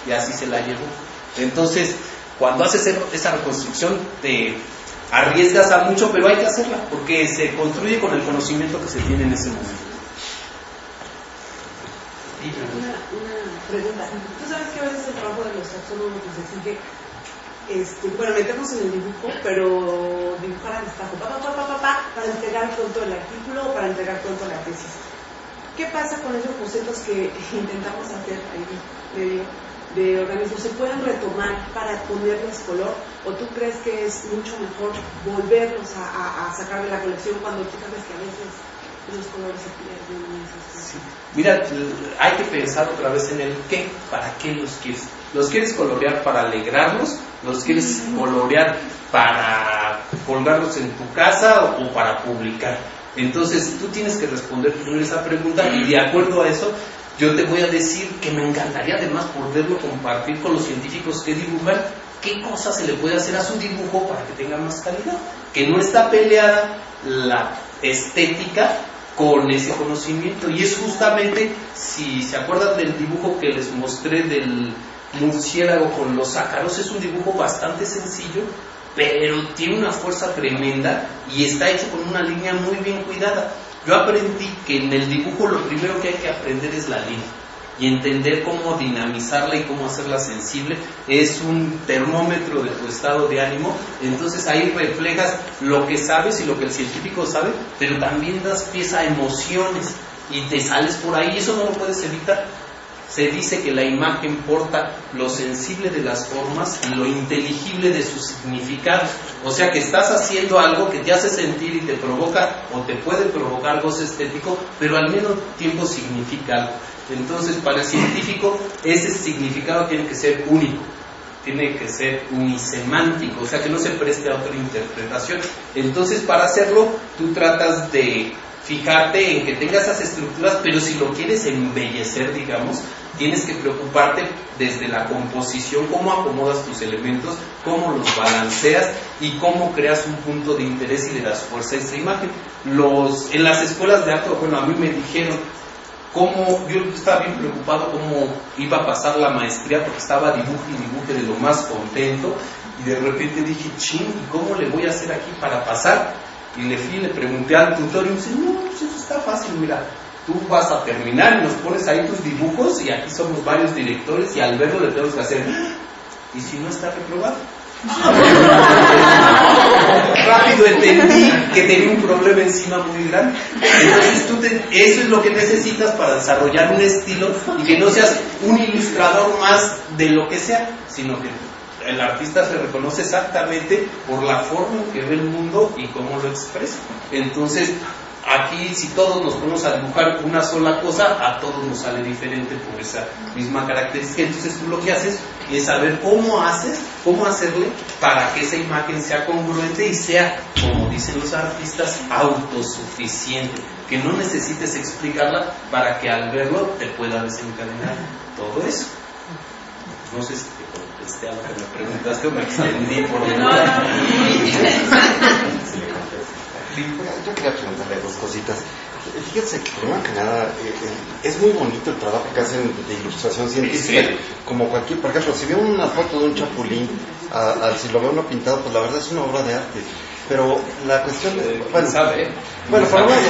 y así se la llevó. Entonces, cuando haces esa reconstrucción te arriesgas a mucho, pero hay que hacerla porque se construye con el conocimiento que se tiene en ese momento. Una pregunta. ¿Tú sabes que a veces el trabajo de los taxónomos nos exige meternos en el dibujo, pero dibujar al destajo para entregar pronto el artículo o para entregar pronto la tesis? ¿Qué pasa con esos bocetos que intentamos hacer ahí de organismos? ¿Se pueden retomar para ponerles color? ¿O tú crees que es mucho mejor volverlos a sacar de la colección cuando tú sabes que a veces los colores se pierden? Sí. Mira, hay que pensar otra vez en el qué, para qué los quieres. ¿Los quieres colorear para alegrarlos? ¿Los quieres colorear para colgarlos en tu casa o para publicar? Entonces tú tienes que responder primero esa pregunta y de acuerdo a eso yo te voy a decir que me encantaría además poderlo compartir con los científicos que dibujan qué cosas se le puede hacer a su dibujo para que tenga más calidad, que no está peleada la estética con ese conocimiento. Y es justamente, si se acuerdan del dibujo que les mostré del murciélago con los ácaros, es un dibujo bastante sencillo, pero tiene una fuerza tremenda y está hecho con una línea muy bien cuidada. Yo aprendí que en el dibujo lo primero que hay que aprender es la línea y entender cómo dinamizarla y cómo hacerla sensible. Es un termómetro de tu estado de ánimo. Entonces ahí reflejas lo que sabes y lo que el científico sabe, pero también das pieza a emociones y te sales por ahí, y eso no lo puedes evitar. Se dice que la imagen porta lo sensible de las formas y lo inteligible de su significado. O sea que estás haciendo algo que te hace sentir y te provoca o te puede provocar gozo estético, pero al mismo tiempo significa algo. Entonces, para el científico, ese significado tiene que ser único, tiene que ser unisemántico, o sea que no se preste a otra interpretación. Entonces, para hacerlo, tú tratas de fijarte en que tenga esas estructuras, pero si lo quieres embellecer, digamos, tienes que preocuparte desde la composición, cómo acomodas tus elementos, cómo los balanceas y cómo creas un punto de interés y le das fuerza a esa imagen. En las escuelas de arte, bueno, a mí me dijeron yo estaba bien preocupado cómo iba a pasar la maestría, porque estaba dibuje de lo más contento, y de repente dije, ¿y cómo le voy a hacer aquí para pasar? Y le pregunté al tutor y me dice, no, pues eso está fácil, mira, tú vas a terminar y nos pones ahí tus dibujos y aquí somos varios directores y al verlo le tenemos que hacer, ¿y si no está reprobado? Rápido entendí que tenía un problema encima muy grande. Entonces eso es lo que necesitas para desarrollar un estilo y que no seas un ilustrador más de lo que sea, sino que el artista se reconoce exactamente por la forma en que ve el mundo y cómo lo expresa. Entonces, aquí si todos nos ponemos a dibujar una sola cosa, a todos nos sale diferente por esa misma característica. Entonces tú lo que haces es saber cómo hacerle para que esa imagen sea congruente y sea, como dicen los artistas, autosuficiente, que no necesites explicarla para que al verlo te pueda desencadenar todo eso. No sé si te contesté a lo que me preguntaste o me extendí por Yo quería preguntarle dos cositas. Fíjense, primero que nada, es muy bonito el trabajo que hacen de ilustración científica, como cualquier, por ejemplo, si veo una foto de un chapulín, si lo veo uno pintado, pues la verdad es una obra de arte. Pero la cuestión de, bueno, por lo menos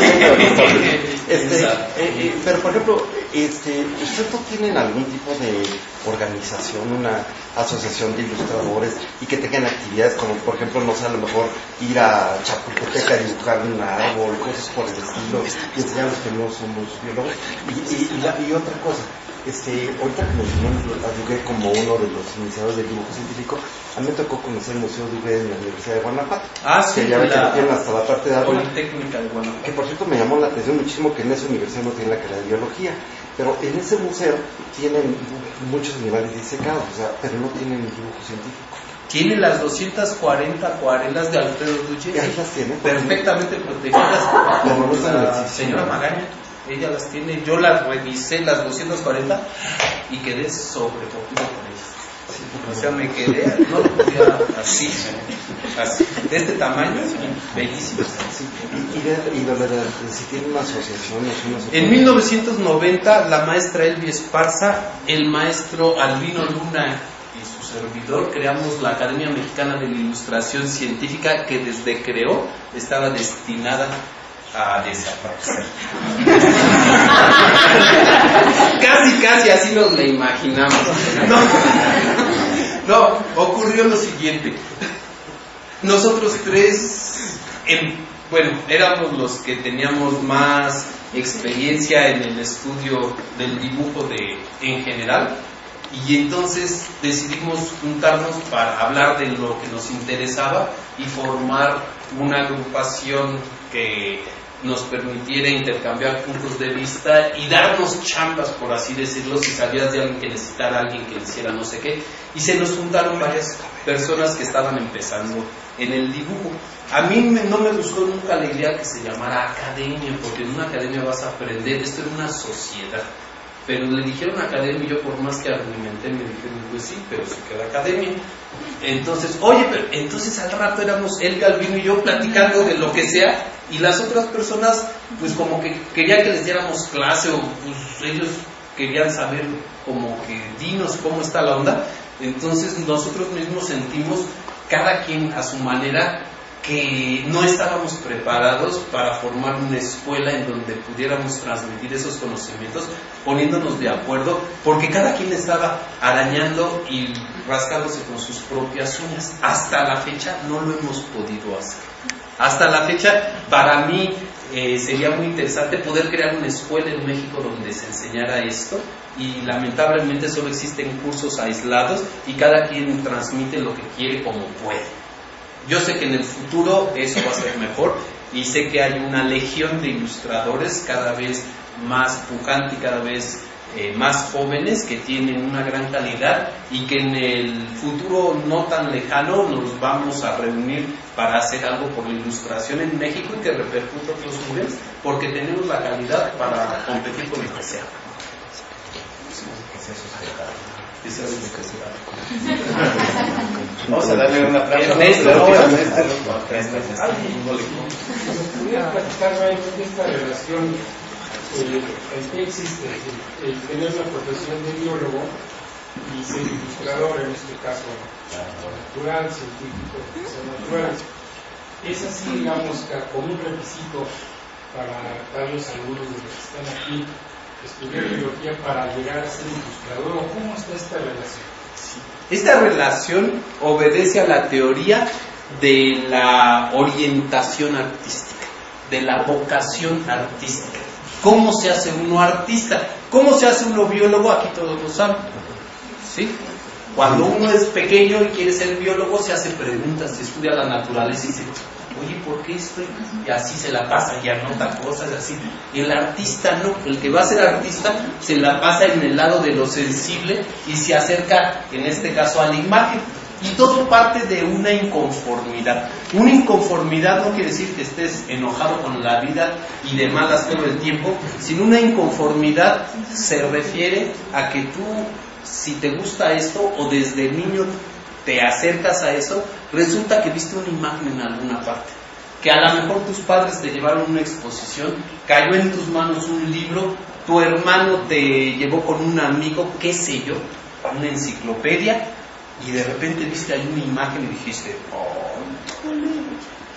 pero por ejemplo, ¿ustedes no tienen algún tipo de organización, una asociación de ilustradores y que tengan actividades como, por ejemplo, no sé, a lo mejor ir a Chapultepec a dibujar un árbol, cosas por el estilo, y enseñarles que no somos biólogos? Y otra cosa, ahorita que mencionó a Duguay como uno de los iniciadores del dibujo científico, a mí me tocó conocer el Museo Duguay en la Universidad de Guanajuato. Sí, que ya ven que tienen hasta la parte de árbol. Politécnica de Guanajuato. Que por cierto me llamó la atención muchísimo que en esa universidad no tienen la carrera de biología, pero en ese museo tienen muchos animales disecados, pero no tienen dibujo científico. Tiene las 240 acuarelas de Alfredo Duché. Ahí las tiene. Perfectamente protegidas. Pero no están en La el señora Magaña, ella las tiene. Yo las revisé, las 240, y quedé sobrecogido con ellas. O sea, me quedé, no lo podía así, de este tamaño, bellísimo. Si tienen una asociación, En 1990, la maestra Elvia Esparza, el maestro Albino Luna y su servidor creamos la Academia Mexicana de la Ilustración Científica, que desde creó estaba destinada a desaparecer. Casi así nos la imaginamos. No, ocurrió lo siguiente. Nosotros tres, éramos los que teníamos más experiencia en el estudio del dibujo en general, y entonces decidimos juntarnos para hablar de lo que nos interesaba y formar una agrupación que nos permitiera intercambiar puntos de vista y darnos chambas, por así decirlo, si sabías de alguien que necesitara a alguien que le hiciera no sé qué. Y se nos juntaron varias personas que estaban empezando en el dibujo. A mí no me gustó nunca la idea que se llamara academia, porque en una academia vas a aprender, esto era una sociedad. Pero le dijeron academia, y yo por más que argumenté me dijeron, pues sí, pero se queda academia. Entonces, entonces al rato éramos Elvia, Albino y yo platicando de lo que sea, y las otras personas pues como que querían que les diéramos clase, o pues ellos querían saber como que dinos cómo está la onda. Entonces nosotros mismos sentimos, cada quien a su manera, que no estábamos preparados para formar una escuela en donde pudiéramos transmitir esos conocimientos, poniéndonos de acuerdo, porque cada quien estaba arañando y rascándose con sus propias uñas. Hasta la fecha no lo hemos podido hacer. Hasta la fecha, para mí sería muy interesante poder crear una escuela en México donde se enseñara esto, y lamentablemente solo existen cursos aislados y cada quien transmite lo que quiere como puede. Yo sé que en el futuro eso va a ser mejor, y sé que hay una legión de ilustradores cada vez más pujante y cada vez más jóvenes, que tienen una gran calidad, y que en el futuro no tan lejano nos vamos a reunir para hacer algo por la ilustración en México y que repercuta a otros lugares, porque tenemos la calidad para competir con el que sea. Vamos a darle un aplauso. ¿Podría platicarme de esta relación que existe, el tener la profesión de biólogo y ser ilustrador, en este caso natural, científico, natural? ¿Es así, digamos, como un requisito para dar los saludos de los que están aquí, estudiar biología para llegar a ser ilustrador, o cómo está esta relación? Esta relación obedece a la teoría de la orientación artística, de la vocación artística. ¿Cómo se hace uno artista? ¿Cómo se hace uno biólogo? Aquí todos lo saben, ¿sí? Cuando uno es pequeño y quiere ser biólogo, se hace preguntas, se estudia la naturaleza y dice, oye, ¿por qué esto? Y así se la pasa y anota cosas así. Y el artista no, el que va a ser artista se la pasa en el lado de lo sensible y se acerca, en este caso, a la imagen. Y todo parte de una inconformidad. Una inconformidad no quiere decir que estés enojado con la vida y de malas todo el tiempo, sino una inconformidad se refiere a que tú, si te gusta esto o desde niño te acercas a eso, resulta que viste una imagen en alguna parte. que a lo mejor tus padres te llevaron una exposición, cayó en tus manos un libro, tu hermano te llevó con un amigo, qué sé yo, una enciclopedia, y de repente viste ahí una imagen y dijiste, oh,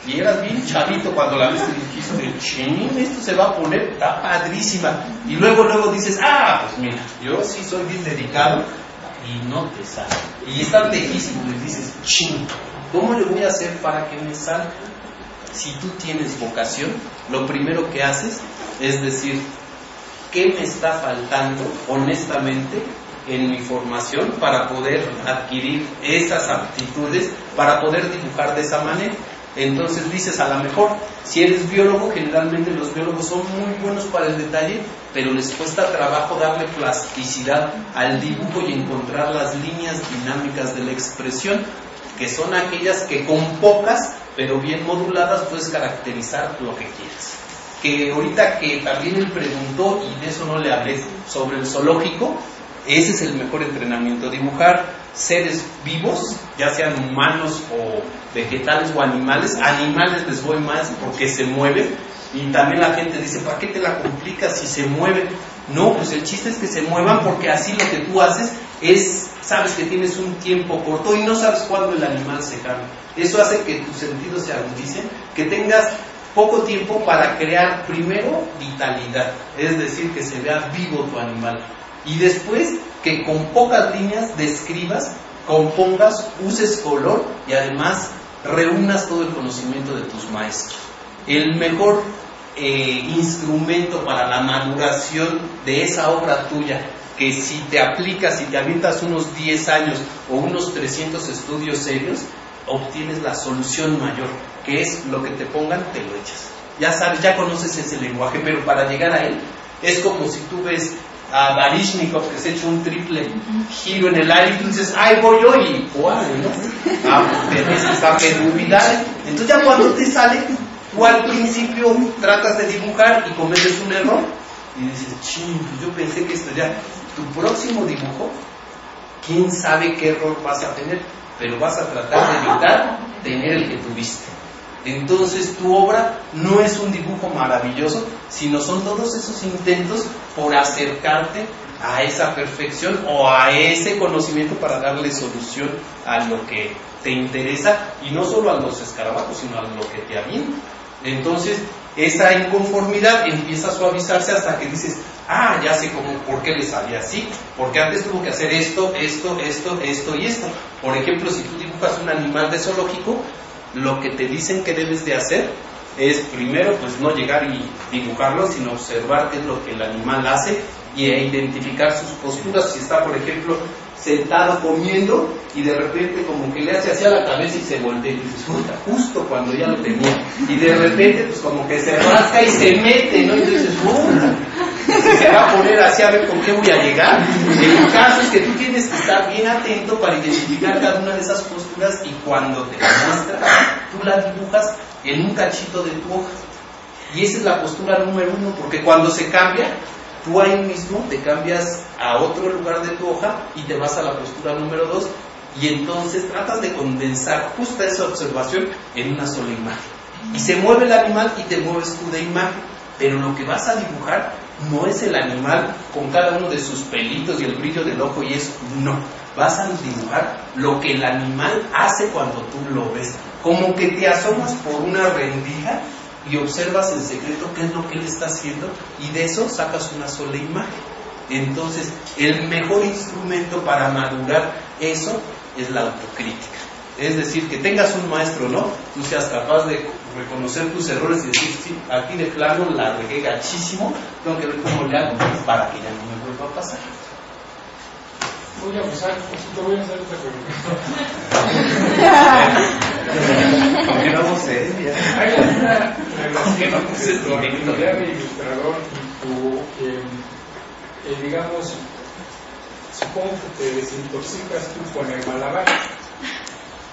y eras bien chavito cuando la viste y dijiste, ching, esto se va a poner, está padrísima, y luego dices, pues mira, yo sí soy bien dedicado, y no te sale, y estás lejísimo, y dices, ching, ¿cómo le voy a hacer para que me salga? Si tú tienes vocación, lo primero que haces es decir, ¿qué me está faltando honestamente en mi formación para poder adquirir esas aptitudes, para poder dibujar de esa manera? Entonces dices, a lo mejor, si eres biólogo, generalmente los biólogos son muy buenos para el detalle, pero les cuesta trabajo darle plasticidad al dibujo y encontrar las líneas dinámicas de la expresión, que son aquellas que con pocas, pero bien moduladas, puedes caracterizar lo que quieres. Que ahorita que también él preguntó, y de eso no le hablé, sobre el zoológico, ese es el mejor entrenamiento, dibujar seres vivos, ya sean humanos o vegetales o animales. Animales les voy más porque se mueven, y también la gente dice, ¿para qué te la complicas si se mueven? No, pues el chiste es que se muevan, porque así lo que tú haces es, sabes que tienes un tiempo corto y no sabes cuándo el animal se cambia. Eso hace que tus sentidos se agudicen, que tengas poco tiempo para crear primero vitalidad, es decir, que se vea vivo tu animal, y después que con pocas líneas describas, compongas, uses color y además reúnas todo el conocimiento de tus maestros. El mejor instrumento para la maduración de esa obra tuya, que si te aplicas, si te avientas unos 10 años o unos 300 estudios serios, obtienes la solución mayor, que es lo que te pongan, te lo echas. Ya sabes, ya conoces ese lenguaje, pero para llegar a él, es como si tú ves a Baryshnikov que se echa un triple giro en el aire y tú dices, ¡ay, voy yo! Y ¡guau! ¿No? Tenés esa pedulidad. Entonces ya cuando te sale, tú al principio tratas de dibujar y cometes un error y dices, ching, yo pensé que esto ya, tu próximo dibujo, quién sabe qué error vas a tener, pero vas a tratar de evitar tener el que tuviste. Entonces tu obra no es un dibujo maravilloso, sino son todos esos intentos por acercarte a esa perfección o a ese conocimiento para darle solución a lo que te interesa, y no solo a los escarabajos, sino a lo que te avienta. Entonces esa inconformidad empieza a suavizarse hasta que dices, ya sé por qué le salía así, porque antes tuvo que hacer esto y esto. Por ejemplo, si tú dibujas un animal de zoológico, lo que te dicen que debes de hacer es primero, pues no llegar y dibujarlo, sino observar qué es lo que el animal hace y identificar sus posturas. Si está, por ejemplo, sentado comiendo y de repente como que le hace hacia la cabeza y se voltea y dices, puta, justo cuando ya lo tenía, y de repente pues como que se rasca y se mete, ¿no? Y dices, puta, se va a poner así a ver con qué voy a llegar. El caso es que tú tienes que estar bien atento para identificar cada una de esas posturas, y cuando te la muestra, tú la dibujas en un cachito de tu hoja. Y esa es la postura número 1, porque cuando se cambia, tú ahí mismo te cambias a otro lugar de tu hoja y te vas a la postura número 2, y entonces tratas de condensar justa esa observación en una sola imagen. Y se mueve el animal y te mueves tú de imagen, pero lo que vas a dibujar no es el animal con cada uno de sus pelitos y el brillo del ojo y eso, no. Vas a dibujar lo que el animal hace cuando tú lo ves, como que te asomas por una rendija y observas en secreto qué es lo que él está haciendo, y de eso sacas una sola imagen. Entonces el mejor instrumento para madurar eso es la autocrítica. Es decir, que tengas un maestro, ¿no? Tú seas capaz de reconocer tus errores y decir, sí, aquí de plano la regué gachísimo, tengo que ver cómo le hago para que ya no me vuelva a pasar. Voy a usar, te voy a hacer otra pregunta. Continuamos seria. Hay una relación entre tu actividad de ilustrador y tu, digamos, supongo que te desintoxicas tú con el malabar.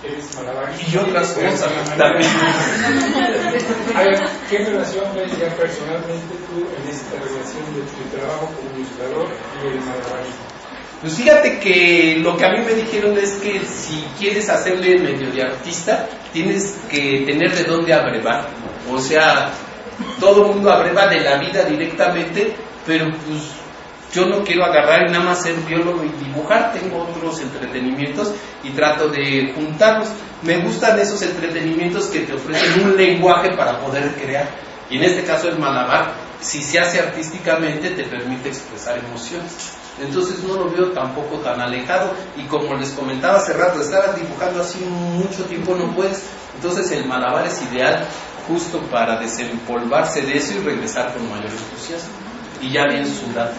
Eres malabarista. Y otras cosas también. A ver, ¿qué relación ves ya personalmente tú en esta relación de tu trabajo como ilustrador y el malabarismo? Pues fíjate que lo que a mí me dijeron es que si quieres hacerle medio de artista, tienes que tener de dónde abrevar. O sea, todo el mundo abreva de la vida directamente, pero pues yo no quiero agarrar y nada más ser biólogo y dibujar, tengo otros entretenimientos y trato de juntarlos. Me gustan esos entretenimientos que te ofrecen un lenguaje para poder crear. Y en este caso el malabar, si se hace artísticamente, te permite expresar emociones. Entonces no lo veo tampoco tan alejado. Y como les comentaba hace rato, estar dibujando así mucho tiempo no puedes. Entonces el malabar es ideal justo para desempolvarse de eso y regresar con mayor entusiasmo. Y ya bien sudado.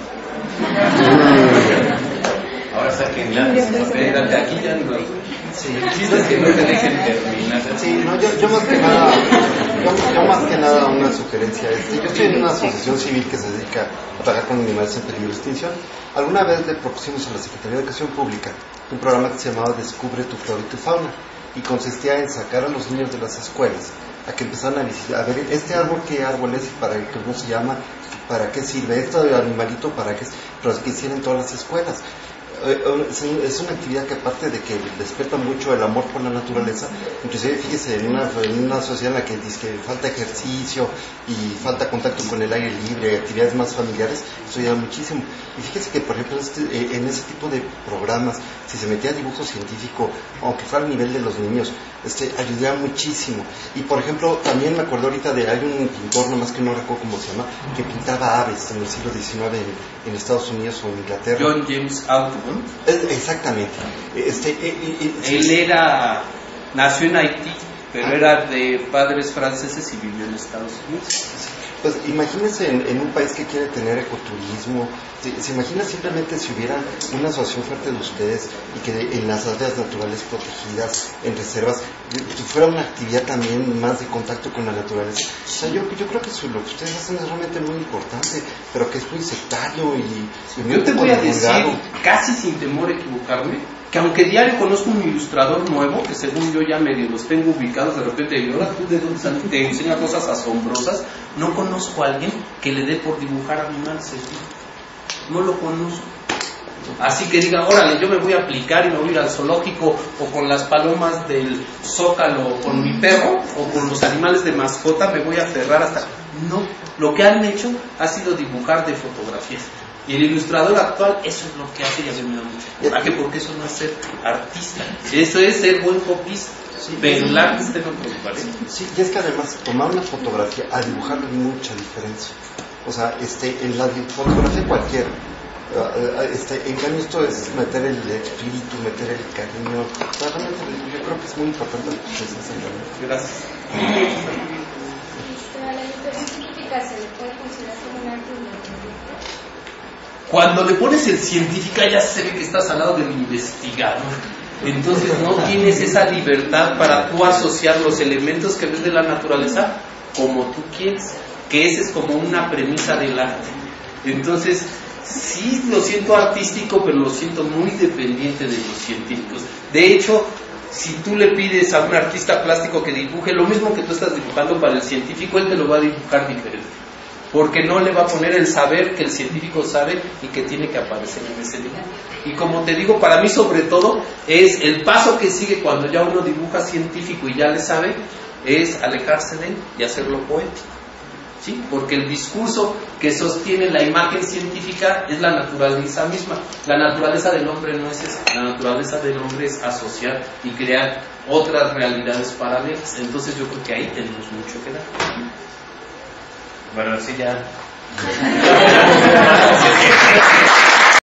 Ahora saquen lápiz. Espérate, aquí ya no. Sí, el chiste es que no te dejen terminar. Sí, no, yo más que nada una sugerencia. Yo estoy en una asociación civil que se dedica a trabajar con animales en peligro de extinción. Alguna vez le propusimos a la Secretaría de Educación Pública un programa que se llamaba Descubre tu flora y tu fauna, y consistía en sacar a los niños de las escuelas a que empezaran a visitar, a ver este árbol, qué árbol es, para qué, cómo se llama, para qué sirve, este animalito para qué, pero que hicieran en todas las escuelas. Es una actividad que, aparte de que despierta mucho el amor por la naturaleza, inclusive fíjese, en una sociedad en la que dice que falta ejercicio y falta contacto con el aire libre, actividades más familiares, eso ayuda muchísimo. Y fíjese que, por ejemplo, en ese tipo de programas, si se metía dibujo científico, aunque fuera al nivel de los niños, ayudaría muchísimo. Y, por ejemplo, también me acuerdo ahorita hay un pintor, nomás que no recuerdo cómo se llama, que pintaba aves en el siglo XIX en Estados Unidos o en Inglaterra. John James Audubon. Exactamente. Él nació en Haití, pero era de padres franceses y vivió en Estados Unidos. Pues imagínense en un país que quiere tener ecoturismo, se imagina simplemente si hubiera una asociación fuerte de ustedes y que en las áreas naturales protegidas, en reservas, fuera una actividad también más de contacto con la naturaleza. O sea, yo creo que lo que ustedes hacen es realmente muy importante, pero que es muy sectario y muy yo te voy a decir, casi sin temor a equivocarme, que aunque diario conozco un ilustrador nuevo, que según yo ya medio los tengo ubicados, de repente digo, ahora tú de dónde sales, te enseña cosas asombrosas, no conozco a alguien que le dé por dibujar animales, no lo conozco. Así que diga, órale, yo me voy a aplicar y me voy a ir al zoológico, o con las palomas del Zócalo, o con mi perro, o con los animales de mascota, me voy a aferrar hasta... No, lo que han hecho ha sido dibujar de fotografías. Y el ilustrador actual, eso es lo que hace, y a mí me da mucho coraje, porque eso no es ser artista, eso es ser buen copista. Sí, pero el arte está en otro lugar. Sí, y es que además tomar una fotografía a dibujarlo hay mucha diferencia. O sea, en la fotografía cualquiera, en cambio esto es meter el espíritu, meter el cariño. O sea, realmente yo creo que es muy importante lo que ustedes hacen. Gracias. ¿La ilustración científica se le puede considerar como un arte independiente? Cuando le pones el científica ya se ve que estás al lado del investigador. Entonces no tienes esa libertad para tú asociar los elementos que ves de la naturaleza como tú quieres, que esa es como una premisa del arte. Entonces sí lo siento artístico, pero lo siento muy dependiente de los científicos. De hecho, si tú le pides a un artista plástico que dibuje lo mismo que tú estás dibujando para el científico, él te lo va a dibujar diferente, porque no le va a poner el saber que el científico sabe y que tiene que aparecer en ese dibujo. Y como te digo, para mí sobre todo es el paso que sigue cuando ya uno dibuja científico y ya le sabe, es alejarse de él y hacerlo poético, ¿sí? Porque el discurso que sostiene la imagen científica es la naturaleza misma. La naturaleza del hombre no es esa, la naturaleza del hombre es asociar y crear otras realidades paralelas. Entonces yo creo que ahí tenemos mucho que dar. Bueno, sí, ya.